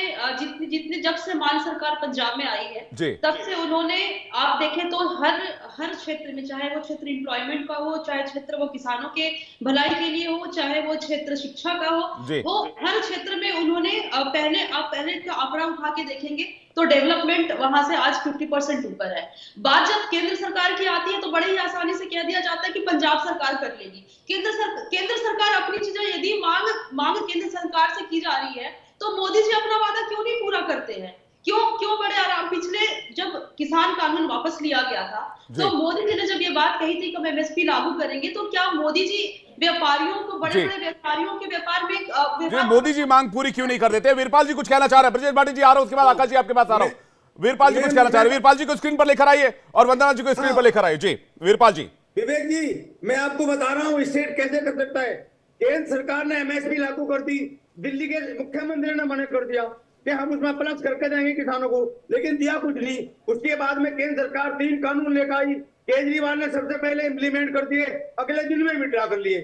जितने जब से मान सरकार पंजाब में आई है तब से उन्होंने, आप देखें तो हर क्षेत्र में, चाहे वो क्षेत्र एम्प्लॉयमेंट का हो, चाहे क्षेत्र वो किसानों के भलाई के लिए हो, चाहे वो क्षेत्र शिक्षा का हो, वो हर क्षेत्र में उन्होंने पहले का आंकड़ा उठा के देखेंगे तो डेवलपमेंट वहां से आज 50% ऊपर है। बात जब केंद्र सरकार की आती है तो बड़े ही आसानी से कह दिया जाता है कि पंजाब सरकार कर लेगी। केंद्र सरकार अपनी चीजें यदि मांग केंद्र सरकार से की जा रही है तो मोदी जी अपना वादा क्यों नहीं पूरा करते हैं? क्यों बड़े आराम, पिछले जब किसान कानून वापस लिया गया था तो मोदी जी ने जब ये बात कही थी कि हम एमएसपी लागू करेंगे, तो क्या मोदी जी व्यापारियों को, बड़े बड़े व्यापारियों के व्यापार में मोदी जी मांग पूरी क्यों नहीं कर देते? वीरपाल जी कुछ कहना चाह रहे हैं, ब्रजेश भाटी जी आ रहा हूं, उसके बाद आकाश जी आपके पास आ रहा हूं। वीरपाल जी कुछ कहना चाह रहे हैं, वीरपाल जी को स्क्रीन पर लेकर आइए और वंदना जी को स्क्रीन पर लेकर आइए। जी वीरपाल जी। विवेक जी, मैं आपको बता रहा हूँ स्टेट कैसे कर सकता है। केंद्र सरकार ने एमएसपी लागू कर दी, दिल्ली के मुख्यमंत्री ने मना कर दिया कि हम उसमें प्लस करके देंगे किसानों को, लेकिन दिया कुछ नहीं। उसके बाद में केंद्र सरकार 3 कानून लेकर आई, केजरीवाल ने सबसे पहले इम्प्लीमेंट कर दिए, अगले दिन में विड्रॉ कर लिए।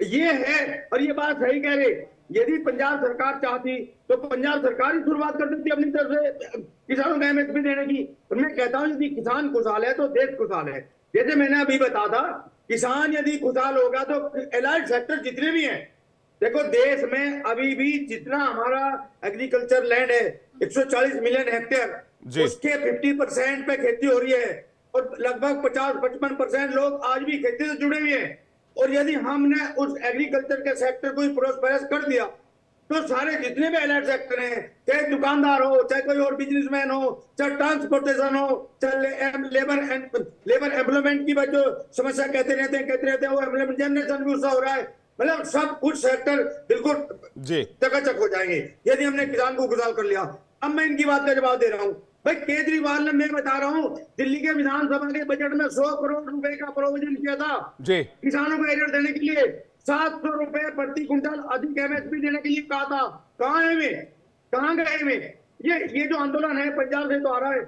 ये है, और ये बात सही कह रहे, यदि पंजाब सरकार चाहती तो पंजाब सरकार ही शुरुआत कर देती अपनी तरफ से किसानों को एमएसपी देने की। और मैं कहता हूँ यदि किसान खुशहाल है तो देश खुशहाल है। जैसे मैंने अभी बताया था, किसान यदि खुशहाल होगा तो एलाइड सेक्टर जितने भी हैं, देखो देश में अभी भी जितना हमारा एग्रीकल्चर लैंड है 140 मिलियन हेक्टेयर, उसके 50% पे खेती हो रही है और लगभग 50-55% लोग आज भी खेती से जुड़े हुए हैं। और यदि हमने उस एग्रीकल्चर के सेक्टर को प्रोस्पेरस कर दिया तो सारे जितने भी एलाइड सेक्टर हैं, चाहे दुकानदार हो, चाहे कोई और बिजनेसमैन हो, चाहे ट्रांसपोर्टेशन हो, चाहे लेबर एम्प्लॉयमेंट की जो समस्या कहते रहते हैं वो एम्प्लॉयमेंट जनरेशन भी उससे हो रहा है। मतलब सब कुछ सेक्टर बिल्कुल चकाचक हो जाएंगे यदि हमने किसान को खुशहाल कर लिया। अब मैं इनकी बात का जवाब दे रहा हूँ। भाई केजरीवाल ने, मैं बता रहा हूँ, दिल्ली के विधानसभा के बजट में 100 करोड़ रुपए का प्रोविजन किया था किसानों को एडर देने के लिए, 700 रुपए प्रति क्विंटल अधिक एमएसपी देने के लिए कहा था। कहाँ है वे, कहाँ गए वे? ये जो आंदोलन है पंजाब से तो आ रहा है,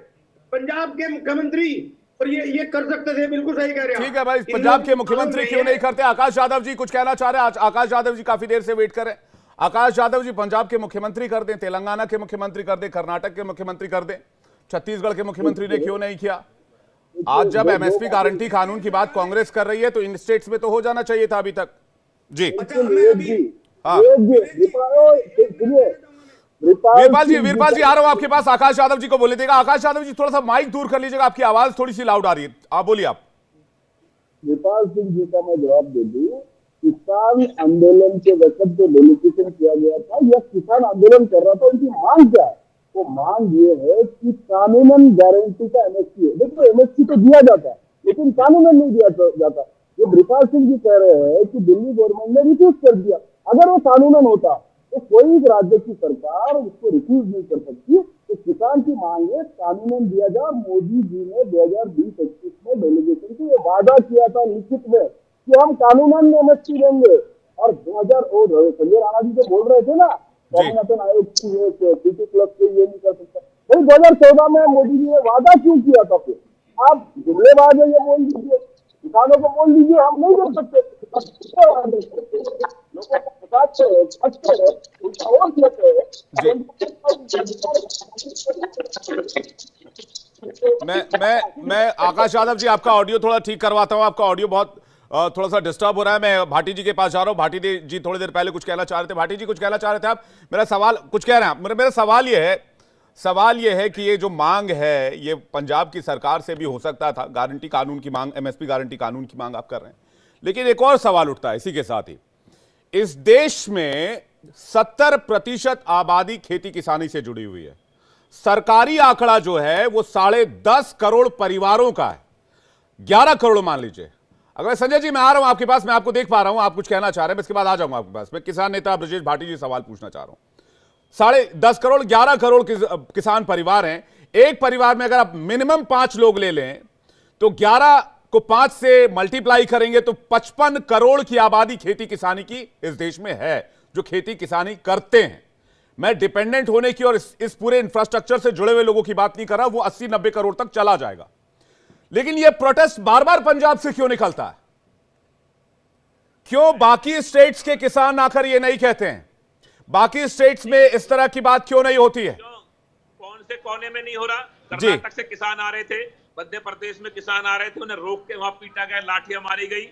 पंजाब के मुख्यमंत्री और ये कर सकते थे, बिल्कुल सही कह रहे हैं। ठीक है भाई, पंजाब के मुख्यमंत्री क्यों नहीं करते? आकाश यादव जी कुछ कहना चाह रहे हैं। आकाश यादव जी काफी देर से वेट कर रहे हैं। आकाश यादव जी, पंजाब के मुख्यमंत्री कर दें, तेलंगाना के मुख्यमंत्री कर दें, कर्नाटक के मुख्यमंत्री कर दें, छत्तीसगढ़ के मुख्यमंत्री ने क्यों नहीं किया? आज जब एमएसपी गारंटी कानून की बात कांग्रेस कर रही है तो इन स्टेट्स में तो हो जाना चाहिए था अभी तक। जी वीरपाल जी आ रहा हूं आपके पास, आकाश यादव जी को बोले देगा। आकाश यादव जी थोड़ा सा माइक दूर कर लीजिएगा, आपकी आवाज थोड़ी सी लाउड आ रही है, आप बोलिए। आप वीरपाल सिंह जी का मैं जवाब दे दूं, किसान आंदोलन के वक्त जो डेलीगेशन किया गया था, यह किसान आंदोलन कर रहा था, उनकी मांग क्या है? वो मांग ये है कि कानूनन गारंटी का एमएसपी है। देखो एमएसपी तो दिया जाता है लेकिन कानूनन नहीं दिया जाता। ये वीरपाल सिंह जी कह रहे हैं कि दिल्ली गवर्नमेंट ने रिफ्यूज कर दिया। अगर वो कानूनन होता तो कोई राज्य की सरकार उसको रिफ्यूज नहीं कर सकती। तो किसान की मांग है कानूनन दिया जाए। मोदी जी ने 2020-21 में डेलीगेशन को ये वादा किया था लिखित में कि हम कानूनन एमएसपी देंगे। और 2000 संजय राणा जी जो बोल रहे थे ना, स्वामीनाथन आयोग की सीटी प्लस से ये नहीं कर सकता, भाई 2014 में मोदी जी ने वादा क्यों किया था? फिर आप जुमलेबाज है, ये बोल दीजिए, किसानों को बोल दीजिए हम नहीं कर सकते। मैं आकाश यादव जी आपका ऑडियो थोड़ा ठीक करवाता हूं। आपका ऑडियो बहुत थोड़ा सा डिस्टर्ब हो रहा है। मैं भाटी जी के पास जा रहा हूं। भाटी जी थोड़ी देर पहले कुछ कहना चाह रहे थे। भाटी जी कुछ कहना चाह रहे थे आप? मेरा सवाल कुछ कह रहे हैं आप? मेरा सवाल ये है कि ये जो मांग है ये पंजाब की सरकार से भी हो सकता था, गारंटी कानून की मांग, एमएसपी गारंटी कानून की मांग आप कर रहे हैं। लेकिन एक और सवाल उठता है इसी के साथ ही, इस देश में 70% आबादी खेती किसानी से जुड़ी हुई है। सरकारी आंकड़ा जो है वो 10.5 करोड़ परिवारों का है, 11 करोड़ मान लीजिए। अगर संजय जी मैं आ रहा हूं आपके पास, मैं आपको देख पा रहा हूं, आप कुछ कहना चाह रहे हैं, इसके बाद आ जाऊंगा आपके पास। मैं किसान नेता ब्रजेश भाटी जी सवाल पूछना चाह रहा हूं। 10.5 करोड़ 11 करोड़ किसान परिवार हैं। एक परिवार में अगर आप मिनिमम 5 लोग ले लें तो 11 को 5 से मल्टीप्लाई करेंगे तो 55 करोड़ की आबादी खेती किसानी की इस देश में है, जो खेती किसानी करते हैं। मैं डिपेंडेंट होने की और इस पूरे इंफ्रास्ट्रक्चर से जुड़े हुए लोगों की बात नहीं कर रहा, वो 80-90 करोड़ तक चला जाएगा। लेकिन यह प्रोटेस्ट बार बार पंजाब से क्यों निकलता है? क्यों बाकी स्टेट्स के किसान आकर ये नहीं कहते हैं? बाकी स्टेट्स में इस तरह की बात क्यों नहीं होती है? कौन से कोने में नहीं हो रहा? कर्नाटक से किसान आ रहे थे, मध्य प्रदेश में किसान आ रहे थे, उन्हें रोक के वहां पीटा गया, लाठियां मारी गई।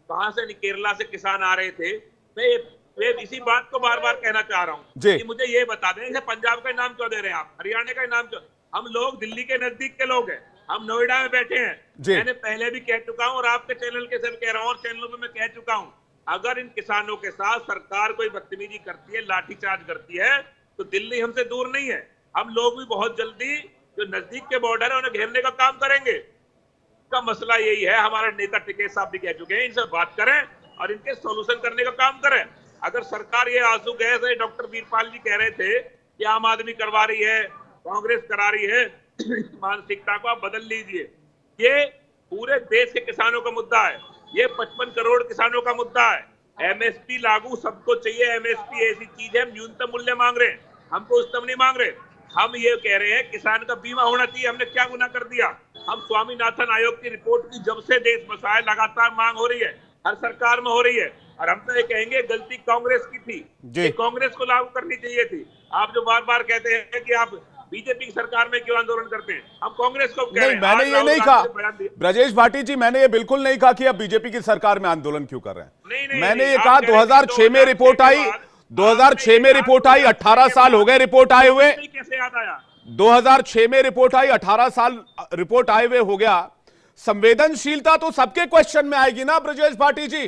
कहां से? केरला से किसान आ रहे थे। मैं इसी बात को बार बार कहना चाह रहा हूं कि मुझे ये बता दें कि पंजाब का नाम क्यों दे रहे हैं आप, हरियाणा का नाम क्यों? हम लोग दिल्ली के नजदीक के लोग हैं, हम नोएडा में बैठे हैं। मैंने पहले भी कह चुका हूं और आपके चैनल के सब कह रहा हूं और चैनलों पे मैं कह चुका हूं, अगर इन किसानों के साथ सरकार कोई बदतमीजी करती है, लाठीचार्ज करती है, तो दिल्ली हमसे दूर नहीं है। हम लोग भी बहुत जल्दी जो नजदीक के बॉर्डर है उन्हें घेरने का काम करेंगे। का मसला यही है, हमारे नेता टिकेत साहब भी कह चुके हैं, इनसे बात करें और इनके सोल्यूशन करने का काम करें। अगर सरकार ये आंसू गैस है, डॉक्टर वीरपाल जी कह रहे थे कि आम आदमी करवा रही है, कांग्रेस करा रही है, मानसिकता को आप बदल लीजिए। ये पूरे देश के किसानों का मुद्दा है, ये 55 करोड़ किसानों का मुद्दा है। एमएसपी लागू सबको चाहिए, एमएसपी ऐसी चीज है, न्यूनतम मूल्य मांग रहे हैं, हमको उच्चतम नहीं मांग रहे। हम ये कह रहे हैं किसान का बीमा होना चाहिए। हमने क्या गुनाह कर दिया? हम स्वामीनाथन आयोग की रिपोर्ट की जब से देश बसा है लगातार मांग हो रही है, हर सरकार में हो रही है, और हम तो ये कहेंगे गलती कांग्रेस की थी, ये कांग्रेस को लागू करनी चाहिए थी। आप जो बार बार कहते हैं कि आप बीजेपी की सरकार में क्यों आंदोलन करते हैं, हम कांग्रेस को कह रहे हैं। मैंने ये नहीं कहा ब्रजेश भाटी जी, मैंने ये बिल्कुल नहीं कहा कि आप बीजेपी की सरकार में आंदोलन क्यों कर रहे हैं। मैंने ये कहा 2006 में रिपोर्ट आई, 2006 में रिपोर्ट आई, 18 साल हो गए रिपोर्ट आए हुए। कैसे याद आया? 2006 में रिपोर्ट आई, 18 साल रिपोर्ट आए हुए हो गया। संवेदनशीलता तो सबके क्वेश्चन में आएगी ना ब्रजेश भाटी जी,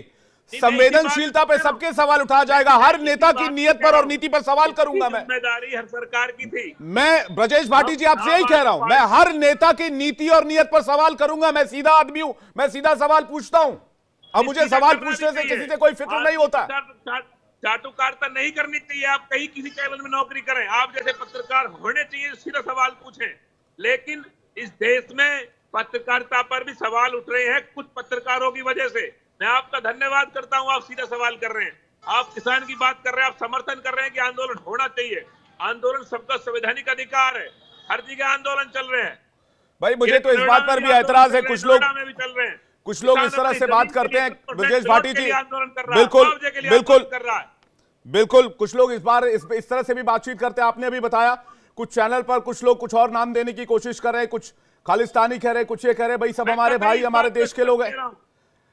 संवेदनशीलता पे सबके सवाल उठाया जाएगा। हर नेता की नीयत पर और नीति पर सवाल करूंगा मैं। जिम्मेदारी हर सरकार की थी। मैं ब्रजेश भाटी जी आपसे यही कह रहा हूं, मैं हर नेता की नीति और नीयत पर सवाल करूंगा। मैं सीधा आदमी हूं, मैं सीधा सवाल पूछता हूं। अब मुझे सवाल पूछने से किसी से कोई फिक्र नहीं होता। चाटुकारिता नहीं करनी चाहिए। आप कहीं किसी चैनल में नौकरी करें, आप जैसे पत्रकार होने चाहिए, सीधा सवाल पूछें। लेकिन इस देश में पत्रकारिता पर भी सवाल उठ रहे हैं कुछ पत्रकारों की वजह से। मैं आपका धन्यवाद करता हूं, आप सीधा सवाल कर रहे हैं, आप किसान की बात कर रहे हैं, आप समर्थन कर रहे हैं कि आंदोलन होना चाहिए। आंदोलन सबका संवैधानिक अधिकार है, हर जगह आंदोलन चल रहे हैं। भाई मुझे तो इस बात पर भी ऐतराज है, कुछ लोग भी चल रहे हैं, कुछ लोग इस तरह से बात करते हैं ब्रजेश भाटी जी। बिल्कुल बिल्कुल बिल्कुल, कुछ लोग इस तरह से भी बातचीत करते हैं। आपने अभी बताया कुछ चैनल पर कुछ लोग कुछ और नाम देने की कोशिश कर रहे हैं, कुछ खालिस्तानी कह रहे हैं, कुछ ये कह रहे हैं। भाई सब हमारे भाई, हमारे देश के लोग हैं।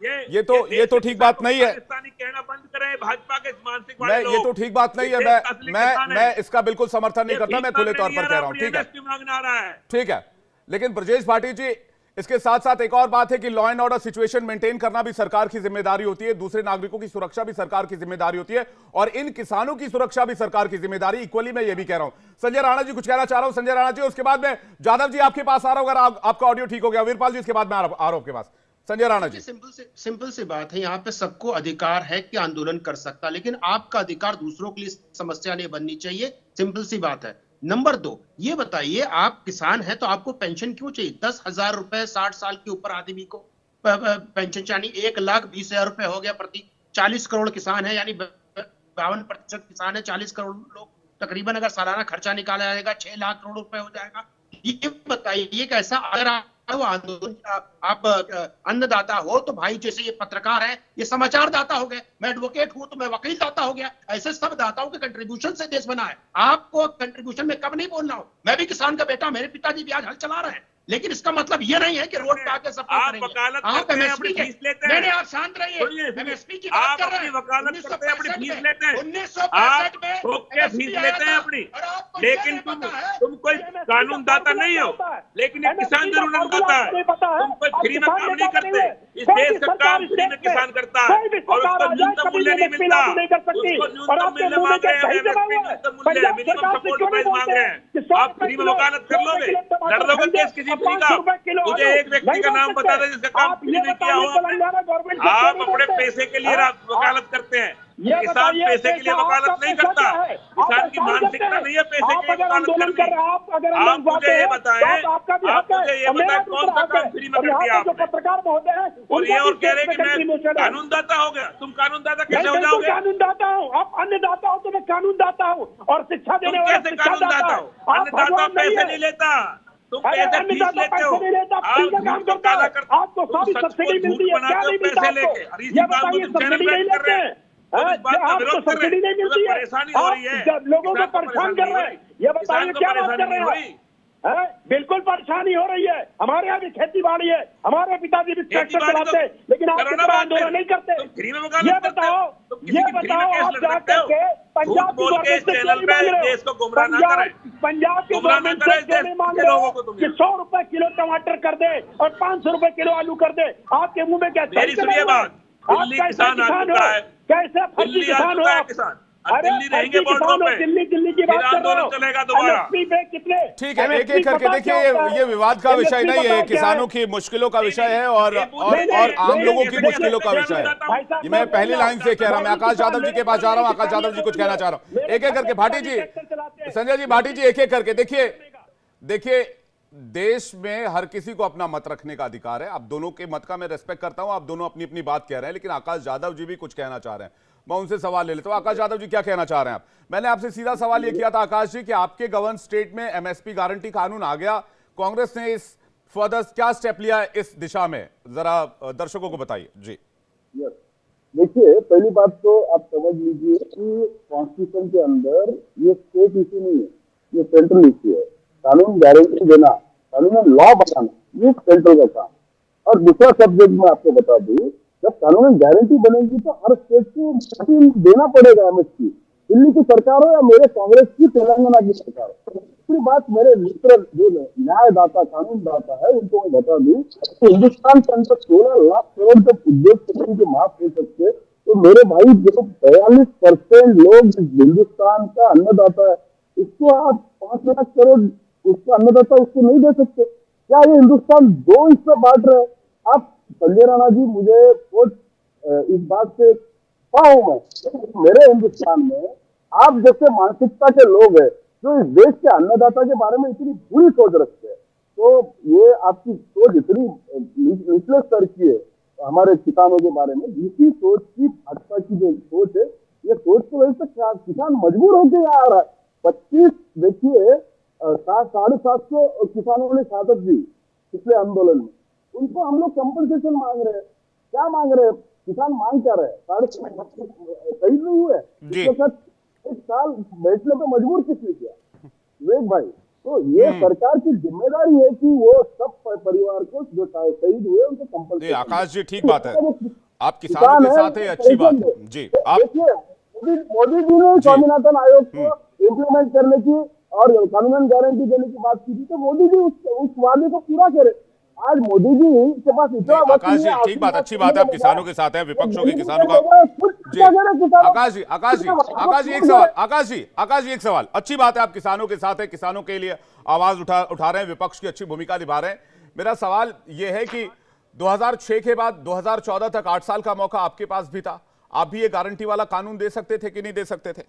ये तो ठीक बात नहीं है, कहना बंद करें भाजपा के मानसिक मैं ये तो ठीक बात नहीं है। मैं इसका बिल्कुल समर्थन नहीं करता, मैं खुले तौर पर कह रहा हूं। ठीक है, लेकिन ब्रजेश भाटी जी इसके साथ साथ एक और बात है कि law and order situation maintain करना भी सरकार की जिम्मेदारी होती है, दूसरे नागरिकों की सुरक्षा भी सरकार की जिम्मेदारी होती है, और इन किसानों की सुरक्षा भी सरकार की जिम्मेदारी। इक्वली मैं ये भी कह रहा हूं। संजय राणा जी कुछ कहना चाह रहा हूं। संजय राणा जी, उसके बाद में जादव जी आपके पास आ रहा हूं, अगर आपका ऑडियो ठीक हो गया। वीरपाल जी इसके बाद में आ रहा हूं आपके पास। संजय राणा जी, सिंपल सी बात है, यहाँ पे सबको अधिकार है कि आंदोलन कर सकता, लेकिन आपका अधिकार दूसरों के लिए समस्या नहीं बननी चाहिए। सिंपल सी बात है। नंबर 2, ये बताइए, आप किसान हैं तो आपको पेंशन क्यों चाहिए? 10,000 रुपए 60 साल के ऊपर आदमी को पेंशन चाहिए। 1,20,000 रुपए हो गया प्रति 40 करोड़ किसान है, यानी 52% किसान है, 40 करोड़ लोग तकरीबन। अगर सालाना खर्चा निकाला जाएगा 6 लाख करोड़ रुपए हो जाएगा। ये बताइए कैसा? अगर आंदोलन आप अन्नदाता हो तो भाई जैसे ये पत्रकार है, ये समाचार दाता हो गए, मैं एडवोकेट हूं तो मैं वकील दाता हो गया। ऐसे सब दाताओं के कंट्रीब्यूशन से देश बना है। आपको कंट्रीब्यूशन में कब नहीं बोलना हो। मैं भी किसान का बेटा, मेरे पिताजी भी आज हल चला रहे हैं, लेकिन इसका मतलब ये नहीं है कि रोड पे आके सपोर्ट आप करेंगे। वकालत आप करते हैं, MSP अपनी के फीस लेते हैं। नहीं, आप शांत रहिए। MSP की बात आप कर रहे अपनी हैं। वकालत करते हैं, अपनी फीस 1965 लेते हैं। 1965 आप में ठोक के MSP फीस आया लेते हैं था, अपनी, और आपको ये लेकिन नहीं तुम पता है तुम कोई कानून दाता नहीं हो, लेकिन एक किसान जरूर दाता है। तुम कोई फ्री में काम नहीं करते। इस देश का काम फ्री में किसान करता है, और उसको न्यूनतम मूल्य नहीं मिलता। उसको न्यूनतम मूल्य मांग रहे हैं, MSP न्यूनतम मूल्य, मिनिमम सपोर्ट प्राइस मांग रहे हैं। आप फ्री में वकालत कर लोगे, लड़ लोगे केस किसी फ्री का। मुझे एक व्यक्ति का नाम बता दे जिसका काम फ्री में किया हो आपने। आप अपने पैसे के लिए वकालत करते हैं। किसान पैसे के लिए वकालत नहीं करता। किसान की मानसिकता नहीं है पैसे के लिए वकालत करनी। आप मुझे ये बताएं, कौन सा काम फ्री में कर दिया आपने? और ये और कह रहे कि मैं कानूनदाता हो गया। तुम कानूनदाता कैसे हो जाओगे? कानूनदाता हूँ, आप अन्नदाता हो तो मैं कानूनदाता हूँ, और शिक्षा तुम देने वाला कैसे शिक्षादाता कानूनदाता है। हो? अन्नदाता पैसे नहीं लेता, तुम पैसे फीस लेते हो। आप झूठ को काला करते हो, आपको तुम सारी सच को सब्सिडी झूठ मिलती है, क्या बनाते हो नहीं मिलता पैसे आपको? लेके। और इसी ये बात को बताइए, तुम चैनल सब्सिडी पे नहीं कर रहे लेते हैं। हैं? तुम इस बात का आपको विरोध कर रहे सब्सिडी नहीं हैं। मिलती है, परेशानी हो रही है, आप लोगों को परेशान कर रहे हैं। ये बताइए क्या बात कर रहे हैं? बिल्कुल परेशानी हो रही है। हमारे यहाँ भी खेती बाड़ी है, हमारे पिताजी भी ट्रैक्टर चलाते हैं, लेकिन आप आंदोलन नहीं करते। ये बताओ आप जाकर पंजाब की गवर्नमेंट से क्यों नहीं मांग रहे हो? पंजाब की गवर्नमेंट से क्यों नहीं मांग रहे हो कि 100 रुपए किलो टमाटर कर दे और 500 रुपए किलो आलू कर दे? आपके मुंह में क्या मेरी सुनिए बात, दिल्ली किसान आ चुका है, कैसे फर्जी दिल्ली आ किसान हो चुका है आप? किसान। अरे दिल्ली रहेंगे बॉर्डरों पे, दिल्ली की फिर बात कर रहे आंदोलन हो। चलेगा दोबारा। MSP पे कितने? ठीक है, एक एक करके देखिए, ये विवाद का विषय नहीं है, किसानों की मुश्किलों का विषय है और आम लोगों की मुश्किलों का विषय है। ये मैं पहली लाइन से कह रहा हूं। मैं आकाश यादव जी के पास जा रहा हूं। आकाश यादव जी कुछ कहना चाह रहा हूं, एक एक करके। भाटी जी, संजय जी, भाटी जी, एक एक करके देखिए, देश में हर किसी को अपना मत रखने का अधिकार है। आप दोनों के मत का मैं रेस्पेक्ट करता हूं, आप दोनों अपनी अपनी बात कह रहे हैं, लेकिन आकाश यादव जी भी कुछ कहना चाह रहे हैं। मैं उनसे सवाल ले लेता हूं। आकाश यादव जी, क्या कहना चाह रहे हैं आप? मैंने आपसे सीधा सवाल यह किया था आकाश जी कि आपके गवर्न स्टेट में MSP गारंटी कानून आ गया, कांग्रेस ने इस फर्दर क्या स्टेप लिया इस दिशा में, जरा दर्शकों को बताइए जी। देखिए, पहली बात तो आप समझ लीजिए कि कॉन्स्टिट्यूशन के अंदर ये स्टेट इशू नहीं है, ये सेंट्रल इशू है। कानून गारंटी देना, कानून लॉ बनाना, ये सेंट्रल का काम। और दूसरा सब्जेक्ट मैं आपको बता दूं, जब कानून गारंटी बनेगी तो हर स्टेट को देना पड़ेगा MSP। दिल्ली की सरकार हो या मेरे कांग्रेस की तेलंगाना की सरकार हो। दूसरी बात, मेरे मित्र जो न्यायदाता, कानूनदाता है, उनको मैं बता दूं, हिंदुस्तान के अंदर 16 लाख करोड़ जब उद्योगपति के माफ हो सकते, तो मेरे भाई जो 42% लोग हिंदुस्तान का अन्नदाता है, इसको आप 5 लाख करोड़ उसका अन्नदाता उसको नहीं दे सकते? क्या ये हिंदुस्तान 2 हिस्से बांट रहे? आप संजय राणा जी, मुझे खुद इस बात से पाऊं मैं, मेरे हिंदुस्तान में आप जैसे मानसिकता के लोग हैं जो इस देश के अन्नदाता के बारे में इतनी बुरी सोच रखते हैं, तो ये आपकी सोच इतनी निचले स्तर की है हमारे किसानों के बारे में। इसी सोच की भाजपा की जो सोच है, ये सोच की वजह से किसान मजबूर होकर यहाँ आ रहा है। 25 देखिए 750 किसानों ने शहादत दी पिछले आंदोलन में, उनको हम लोग कंपनसेशन मांग रहे हैं। क्या मांग रहे हैं? किसान मांग क्या रहे हैं? शहीद नहीं हुए, इसके साथ 1 साल बैठने पे मजबूर किसने किया? विवेक भाई। तो ये सरकार की जिम्मेदारी है कि वो सब परिवार को जो शहीद हुए उनको कंपनसेशन। आकाश जी, ठीक बात है, आप किसानों के साथ है, अच्छी बात है जी। आप देखिए, मोदी जी ने स्वामीनाथन आयोग को इम्प्लीमेंट करने की और कानून गारंटी देने की बात की थी, तो मोदी जी उस वादे को पूरा करे। आज मोदी जी के पास इतना वक्त आकाश जी, ठीक बात, अच्छी बात है, आप किसानों के साथ हैं, विपक्षों के किसानों का जी। आकाश जी, एक सवाल, अच्छी बात है, आप किसानों के साथ हैं, किसानों के लिए आवाज उठा रहे हैं, विपक्ष की अच्छी भूमिका निभा रहे हैं। मेरा सवाल यह है कि 2006 के बाद 2014 तक 8 साल का मौका आपके पास भी था, आप भी ये गारंटी वाला कानून दे सकते थे कि नहीं दे सकते थे?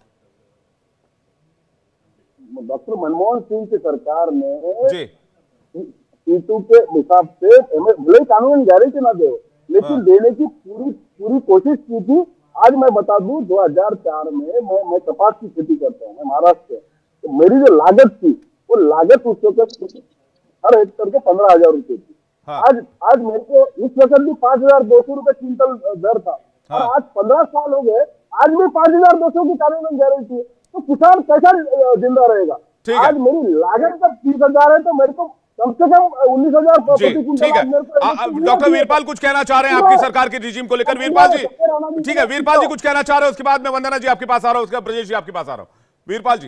डॉक्टर मनमोहन सिंह की सरकार ने जी सीटू के हिसाब से भले कानून गारंटी ना दे, लेकिन देने की पूरी कोशिश की थी। आज मैं बता दूं, 2004 में मैं कपास की खेती करता हूँ, मैं महाराष्ट्र से, तो मेरी जो लागत थी वो लागत उस वक्त हर हेक्टर को 15,000 रुपए थी। आज मेरे को इस वक्त भी 5,200 रुपए क्विंटल दर था, और आज 15 साल हो गए, आज भी 5,200 की कानून गारंटी है, तो किसान कैसा जिंदा रहेगा? आज मेरी लागत जब 30,000 है तो मेरे को कम से कम 19,000 जी प्रति क्विंटल ठीक है। मेरे को MSP डॉक्टर मिला वीरपाल कुछ कहना चाह रहे हैं आपकी सरकार के रिजीम को लेकर। वीरपाल जी ठीक है, वीरपाल जी कुछ कहना चाह रहे हो, उसके बाद मैं वंदना जी आपके पास आ रहा हूं, उसके बाद ब्रजेश जी आपके पास आ रहा हूं। वीरपाल जी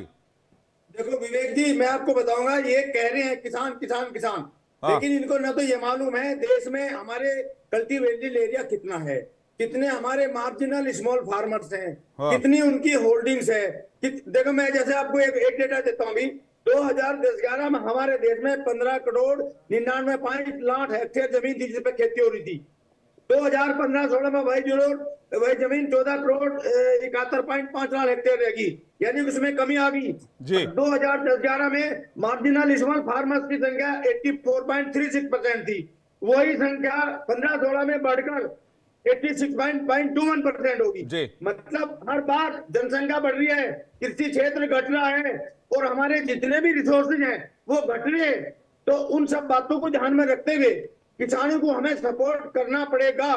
देखो विवेक जी, मैं आपको बताऊंगा, ये कह रहे हैं किसान किसान किसान, लेकिन इनको ना तो ये मालूम है देश में हमारे कल्टीवेटेड एरिया कितना है, कितने हमारे मार्जिनल स्मॉल फार्मर्स हैं, कितनी उनकी होल्डिंग्स है। देखो मैं जैसे आपको एक डेटा देता हूँ अभी 2010-11 में हमारे देश में 15 करोड़ 99.5 लाख हेक्टेयर जमीन थी जिस पे खेती हो रही थी। 2015-16 में वही जमीन 14 करोड़ 71.5 लाख हेक्टेयर रहेगी, यानी उसमें कमी आ गई। 2010-11 में मार्जिनल स्मॉल फार्मर्स की संख्या 84.36% थी, वही संख्या 15-16 में बढ़कर 86.21% होगी। मतलब हर बार जनसंख्या बढ़ रही है, कृषि क्षेत्र घट रहा है और हमारे जितने भी रिसोर्सेज हैं वो घट रहे हैं। तो उन सब बातों को ध्यान में रखते हुए किसानों को हमें सपोर्ट करना पड़ेगा।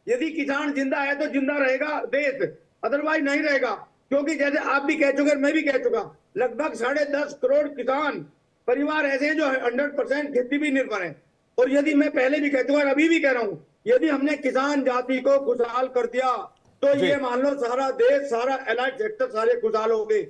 यदि किसान जिंदा है तो जिंदा रहेगा देश, अदरवाइज नहीं रहेगा। क्योंकि जैसे आप भी कह चुके, मैं भी कह चुका, लगभग 10.5 करोड़ किसान परिवार ऐसे हैं जो 100% खेती भी निर्भर है। और यदि मैं पहले भी कह चुका और अभी भी कह रहा हूँ, यदि हमने किसान जाति को खुशहाल कर दिया तो ये मान लो सारा देश, सारा एलाइड सेक्टर सारे खुशहाल हो गए।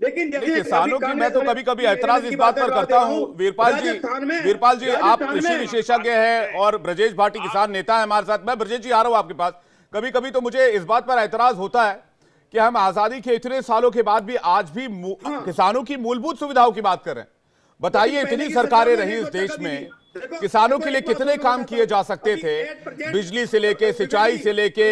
लेकिन जैसे किसानों की मैं तो कभी कभी ऐतराज इस बात पर करता हूं वीरपाल जी आप कृषि विशेषज्ञ हैं और ब्रजेश भाटी किसान नेता है हमारे साथ। मैं ब्रजेश जी आ रहा हूं आपके पास। कभी कभी तो मुझे इस बात पर ऐतराज होता है कि हम आजादी के इतने सालों के बाद भी आज भी किसानों की मूलभूत सुविधाओं की बात कर रहे हैं। बताइए इतनी सरकारें रही इस देश में, किसानों के लिए कितने काम किए जा सकते थे, बिजली से लेके सिंचाई से लेके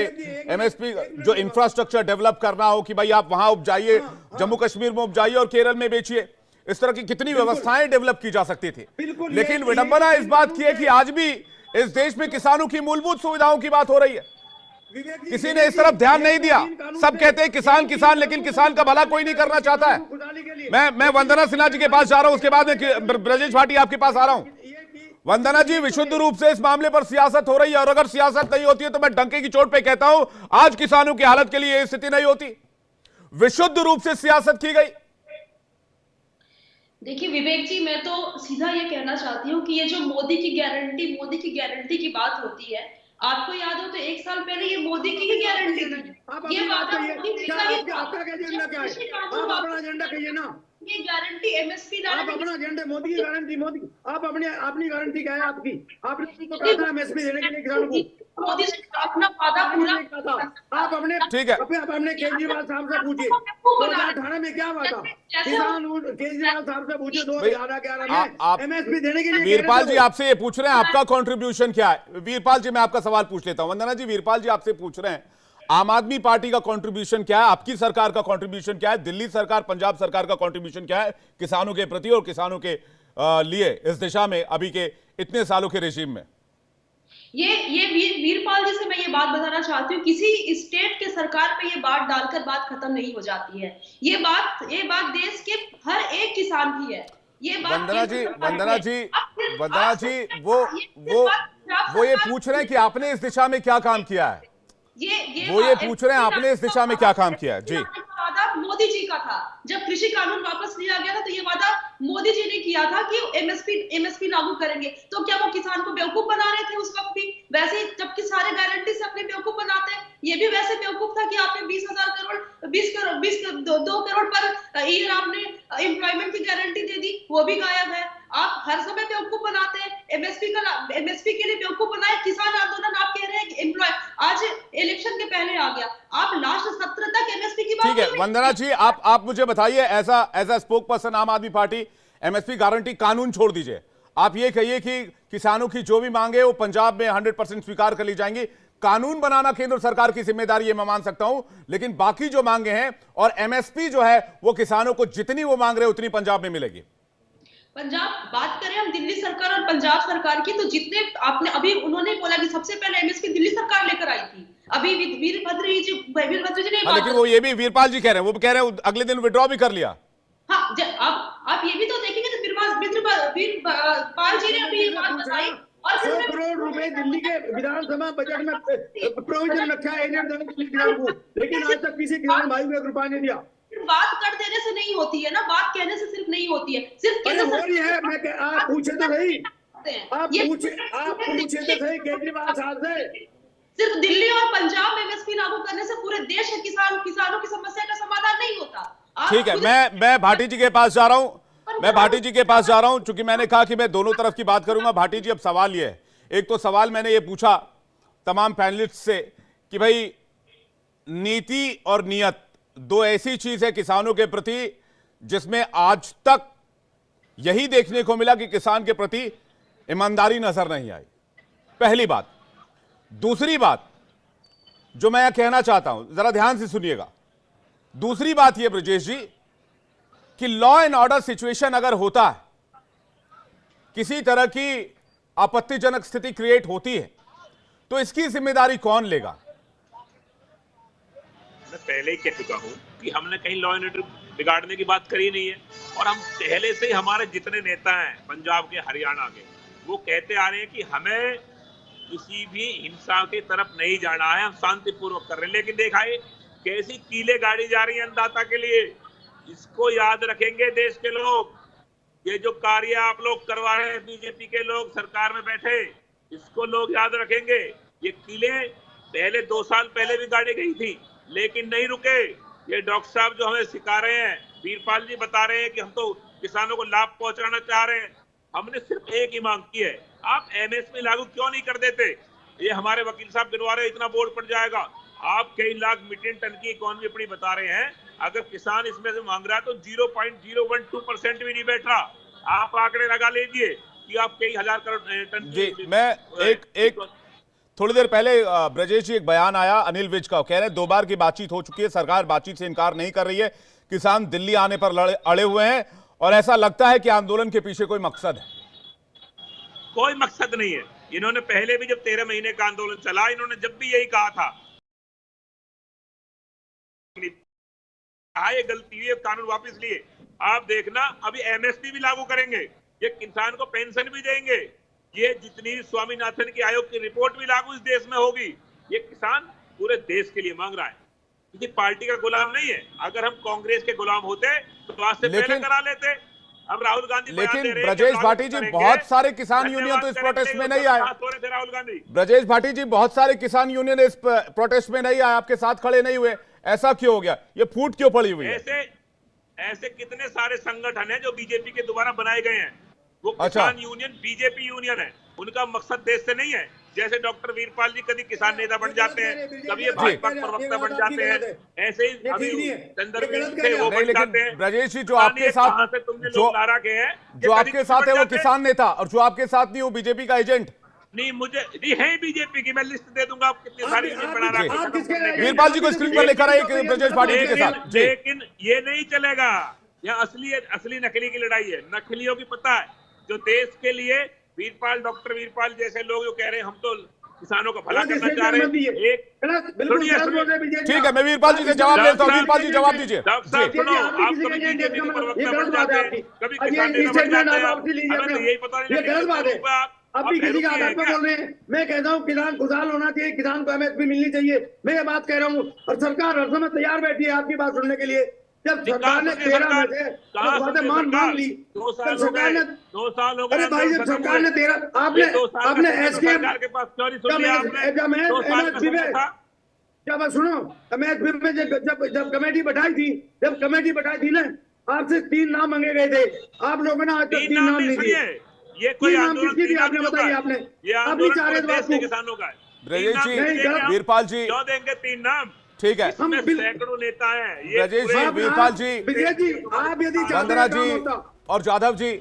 एमएसपी, जो इंफ्रास्ट्रक्चर डेवलप करना हो कि भाई आप वहां उपजाइए, जम्मू कश्मीर में उपजाइए और केरल में बेचिए, इस तरह की कितनी व्यवस्थाएं डेवलप की जा सकती थी। लेकिन विडंबना इस बात की है कि आज भी इस देश में किसानों की मूलभूत सुविधाओं की बात हो रही है, किसी ने इस तरफ ध्यान नहीं दिया। सब कहते हैं किसान किसान, लेकिन किसान का भला कोई नहीं करना चाहता है। मैं वंदना सिन्हा जी के पास जा रहा हूं, उसके बाद में ब्रजेश भाटी आपके पास आ रहा हूं। वंदना जी, विशुद्ध रूप से इस मामले पर सियासत हो रही है और अगर सियासत नहीं होती है तो मैं डंके की चोट पे कहता हूं आज किसानों की हालत के लिए यह स्थिति नहीं होती। विशुद्ध रूप से सियासत की गई। देखिए विवेक जी, मैं तो सीधा ये कहना चाहती हूँ कि ये जो मोदी की गारंटी की बात होती है, आपको याद हो तो 1 साल पहले ये मोदी की ही गारंटी थी। ये वादा अपना एजेंडा कहिए ना, ये गारंटी एमएसपी आप अपना एजेंडा, मोदी की गारंटी, मोदी आप अपनी गारंटी क्या है आपकी? आपने तो कहा था एमएसपी देने के लिए किसानों को, मोदी से अपना वादा पूरा आप अपने ठीक है, अपने केजरीवाल साहब से पूछिए 2018 में क्या हुआ था। किसान केजरीवाल साहब से पूछिए 2011 में एमएसपी देने के लिए। वीरपाल जी आपसे ये पूछ रहे हैं आपका कंट्रीब्यूशन क्या है। वीरपाल जी मैं आपका सवाल पूछ लेता हूं। वंदना जी, वीरपाल जी आपसे पूछ रहे हैं आम आदमी पार्टी का कंट्रीब्यूशन क्या है, आपकी सरकार का कंट्रीब्यूशन क्या है, दिल्ली सरकार पंजाब सरकार का कंट्रीब्यूशन क्या है किसानों के प्रति और किसानों के लिए इस दिशा में अभी के इतने सालों के रेजिम में। ये वीरपाल जी से मैं ये बात बताना चाहती हूँ, किसी स्टेट के सरकार पे ये बात डालकर बात खत्म नहीं हो जाती है। ये बात देश के हर एक किसान की है। ये बात वंदना जी वो ये पूछ रहे हैं कि आपने इस दिशा में क्या काम किया है। वो ये पूछ रहे हैं आपने इस दिशा में क्या काम किया है। जी, वादा मोदी जी का था। जब कृषि कानून वापस लिया गया था तो ये वादा मोदी जी ने किया था कि एमएसपी लागू करेंगे। तो क्या वो किसान को बेवकूफ बना रहे थे उस वक्त भी? वैसे ही जबकि सारे गारंटी से अपने बेवकूफ बनाते हैं, ये भी वैसे बेवकूफ था कि आपने 2 करोड़ पर ईयर आपने एम्प्लॉयमेंट की गारंटी दे दी, वो भी गायब है। आप हर समय बेवकूफ बनाते हैं। एमएसपी के लिए बेवकूफ बनाए। किसान आंदोलन आप कह रहे हैं कि एम्प्लॉय आज इलेक्शन के पहले आ गया, आप लास्ट सत्र तक एमएसपी की बात। ठीक है वंदना जी, आप मुझे बताइए एज अ स्पोक पर्सन आम आदमी पार्टी, एमएसपी गारंटी कानून छोड़ दीजिए, आप ये कहिए कि किसानों की जो भी मांगे वो पंजाब में 100% स्वीकार कर ली जाएंगी। कानून बनाना केंद्र सरकार की जिम्मेदारी है, मैं मान सकता हूं, लेकिन बाकी जो मांगे हैं और एमएसपी जो है वो किसानों को जितनी वो मांग रहे हैं उतनी पंजाब में मिलेगी। पंजाब बात करें हम दिल्ली सरकार और पंजाब सरकार की, तो जितने आपने अभी उन्होंने बोला कि सबसे पहले एमएसपी दिल्ली सरकार लेकर आई थी। अभी वीरभद्र जी ने लेकिन वो ये भी वीरपाल जी कह रहे हैं, वो कह रहे हैं अगले दिन विड्रॉ भी कर लिया। हाँ, आप ये भी तो देखेंगे तो वीरपाल जी ने अभी ये बात बताई। और 100 करोड़ रुपए दिल्ली के विधानसभा बजट में प्रोविजन रखा है एजेंट देने के लिए किसान को, लेकिन आज तक किसी किसान भाई को 1 रुपया नहीं दिया। बात कर देने से नहीं होती है ना, बात कहने से सिर्फ नहीं होती है, सिर्फ अरे हो रही है। आप पूछे तो सही, आप पूछे तो सही केजरीवाल साहब से। सिर्फ दिल्ली और पंजाब में एमएसपी लागू करने से पूरे देश के किसानों की समस्या का समाधान नहीं होता। ठीक है, मैं भाटी जी के पास जा रहा हूं, चूंकि मैंने कहा कि मैं दोनों तरफ की बात करूंगा। भाटी जी, अब सवाल यह है, एक तो सवाल मैंने ये पूछा तमाम पैनलिस्ट से कि भाई नीति और नियत दो ऐसी चीज है किसानों के प्रति जिसमें आज तक यही देखने को मिला कि किसान के प्रति ईमानदारी नजर नहीं आई, पहली बात। दूसरी बात जो मैं कहना चाहता हूं, जरा ध्यान से सुनिएगा, दूसरी बात यह ब्रजेश जी कि लॉ एंड ऑर्डर सिचुएशन अगर होता है, किसी तरह की आपत्तिजनक स्थिति क्रिएट होती है, तो इसकी जिम्मेदारी कौन लेगा? मैं पहले ही कह चुका हूं कि हमने कहीं लॉ एंड ऑर्डर बिगाड़ने की बात करी नहीं है, और हम पहले से ही हमारे जितने नेता हैं पंजाब के, हरियाणा के, वो कहते आ रहे हैं कि हमें किसी भी हिंसा की तरफ नहीं जाना है, हम शांतिपूर्वक कर रहे हैं। लेकिन देखा है कैसी कीले गाड़ी जा रही है अन्नदाता के लिए। इसको याद रखेंगे देश के लोग, ये जो कार्य आप लोग करवा रहे हैं बीजेपी के लोग सरकार में बैठे, इसको लोग याद रखेंगे। ये कीले पहले 2 साल पहले भी गाड़ी गई थी, लेकिन नहीं रुके। ये डॉक्टर साहब जो हमें सिखा रहे हैं, वीरपाल जी बता रहे हैं कि हम तो किसानों को लाभ पहुंचाना चाह रहे हैं। हमने सिर्फ एक ही मांग की है, आप एमएसपी लागू क्यों नहीं कर देते? ये हमारे वकील साहब गिनवा रहे, इतना बोर्ड पड़ जाएगा। आप कई लाख मीट्रिक टन की इकोनॉमी अपनी बता रहे हैं, अगर किसान इसमें से मांग रहा है तो 0.012% भी नहीं बैठ रहा। आप आंकड़े लगा लीजिए कि आप कई हजार करोड़ टन जी। मैं एक थोड़ी देर पहले ब्रजेश जी एक बयान आया अनिल विज का, कह रहे हैं 2 बार की बातचीत हो चुकी है, सरकार बातचीत से इनकार नहीं कर रही है, किसान दिल्ली आने पर अड़े हुए हैं और ऐसा लगता है कि आंदोलन के पीछे कोई मकसद है। कोई मकसद नहीं है। इन्होंने पहले भी जब 13 महीने का आंदोलन चला, इन्होंने जब भी यही कहा था ये गलती हुई, कानून वापस लिए। आप देखना अभी एमएसपी भी लागू करेंगे, ये किसान को पेंशन भी देंगे, ये जितनी स्वामीनाथन की आयोग की रिपोर्ट भी लागू इस देश में होगी। ये किसान पूरे देश के लिए मांग रहा है, किसी पार्टी का गुलाम नहीं है। अगर हम कांग्रेस के गुलाम होते तो आज से पहले करा लेते। अब राहुल गांधी लेकिन ब्रजेश भाटी जी, बहुत सारे किसान यूनियन तो इस प्रोटेस्ट में नहीं आए। राहुल गांधी, ब्रजेश भाटी जी, बहुत सारे किसान यूनियन इस प्रोटेस्ट में नहीं आए, आपके साथ खड़े नहीं हुए, ऐसा क्यों हो गया? ये फूट क्यों पड़ी हुई है? ऐसे कितने सारे संगठन हैं जो बीजेपी के द्वारा बनाए गए हैं, वो किसान यूनियन बीजेपी यूनियन है, उनका मकसद देश से नहीं है। जैसे डॉक्टर वीरपाल जी कभी किसान नेता बन जाते हैं, कभी ये भाजपा प्रवक्ता बन जाते हैं, ऐसे ही अभी चंद्रवीर थे वो बन जाते हैं। ब्रजेश जी, जो आपके साथ जो आपके साथ है वो किसान नेता, और जो आपके साथ नहीं वो बीजेपी का एजेंट नहीं। मुझे नहीं है बीजेपी की, मैं लिस्ट दे दूंगा आप कितनी सारी बना रहा है। वीरपाल जी को स्क्रीन पर लेकर आइए ब्रजेश भाटी जी के साथ। लेकिन ये नहीं चलेगा, यहाँ असली नकली की लड़ाई है। नकलियों की पता है, जो देश के लिए वीरपाल, डॉक्टर वीरपाल जैसे लोग जो कह रहे हैं हम तो किसानों को भला करना चाह रहे हैं। ठीक है, मैं वीरपाल जी से जवाब लेता हूँ। वीरपाल जी जवाब दीजिए। डॉक्टर साहब सुनो, आप कभी बीजेपी के प्रवक्ता बन जाते हैं, कभी किसान नेता बन जाते हैं, हमें तो यही पता नहीं। अभी किसी का आधार पर बोल रहे हैं। मैं कहता हूँ किसान खुशहाल होना चाहिए, किसान को एमएसपी मिलनी चाहिए, मैं ये बात कह रहा हूँ। और सरकार हर समय तैयार बैठी है आपकी बात सुनने के लिए। जब सरकार ने 13 में से मांग ली, 2 साल हो गए। अरे भाई, जब सरकार ने 13 आपने एसकेएम जब सुनो एमएसपी में जब कमेटी बैठाई थी ना, आपसे 3 नाम मांगे गए थे, आप लोगों ने आज तक 3 नाम नहीं दिए। ये कोई नाम किसकी भी आपने बताइए, आपने अभी 4 किसानों का है। ब्रजेश जी, वीरपाल जी क्यों देंगे 3 नाम? ठीक है, सैकड़ों नेता हैं। ब्रजेश जी, वीरपाल जी, आप यदि वंदना जी और जाधव जी,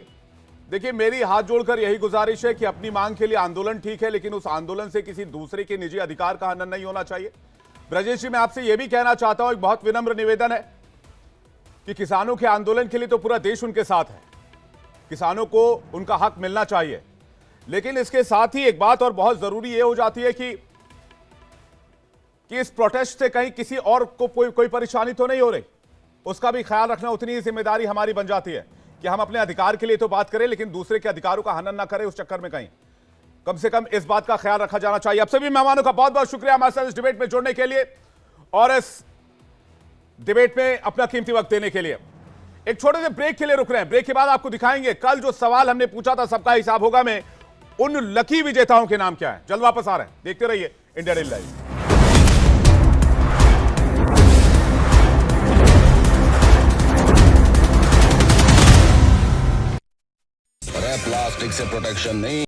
देखिए मेरी हाथ जोड़कर यही गुजारिश है कि अपनी मांग के लिए आंदोलन ठीक है, लेकिन उस आंदोलन से किसी दूसरे के निजी अधिकार का हनन नहीं होना चाहिए। ब्रजेश जी, मैं आपसे यह भी कहना चाहता हूं, एक बहुत विनम्र निवेदन है कि किसानों के आंदोलन के लिए तो पूरा देश उनके साथ है, किसानों को उनका हक मिलना चाहिए, लेकिन इसके साथ ही एक बात और बहुत जरूरी यह हो जाती है कि इस प्रोटेस्ट से कहीं किसी और को कोई परेशानी तो नहीं हो रही, उसका भी ख्याल रखना उतनी ही जिम्मेदारी हमारी बन जाती है कि हम अपने अधिकार के लिए तो बात करें, लेकिन दूसरे के अधिकारों का हनन ना करें। उस चक्कर में कहीं कम से कम इस बात का ख्याल रखा जाना चाहिए। अब सभी मेहमानों का बहुत बहुत शुक्रिया हमारे साथ इस डिबेट में जुड़ने के लिए और इस डिबेट में अपना कीमती वक्त देने के लिए। एक छोटे से ब्रेक के लिए रुक रहे हैं। ब्रेक के बाद आपको दिखाएंगे कल जो सवाल हमने पूछा था सबका हिसाब होगा में उन लकी विजेताओं के नाम क्या है। जल्द वापस आ रहे हैं, देखते रहिए इंडिया डेली लाइव। प्लास्टिक से प्रोटेक्शन नहीं।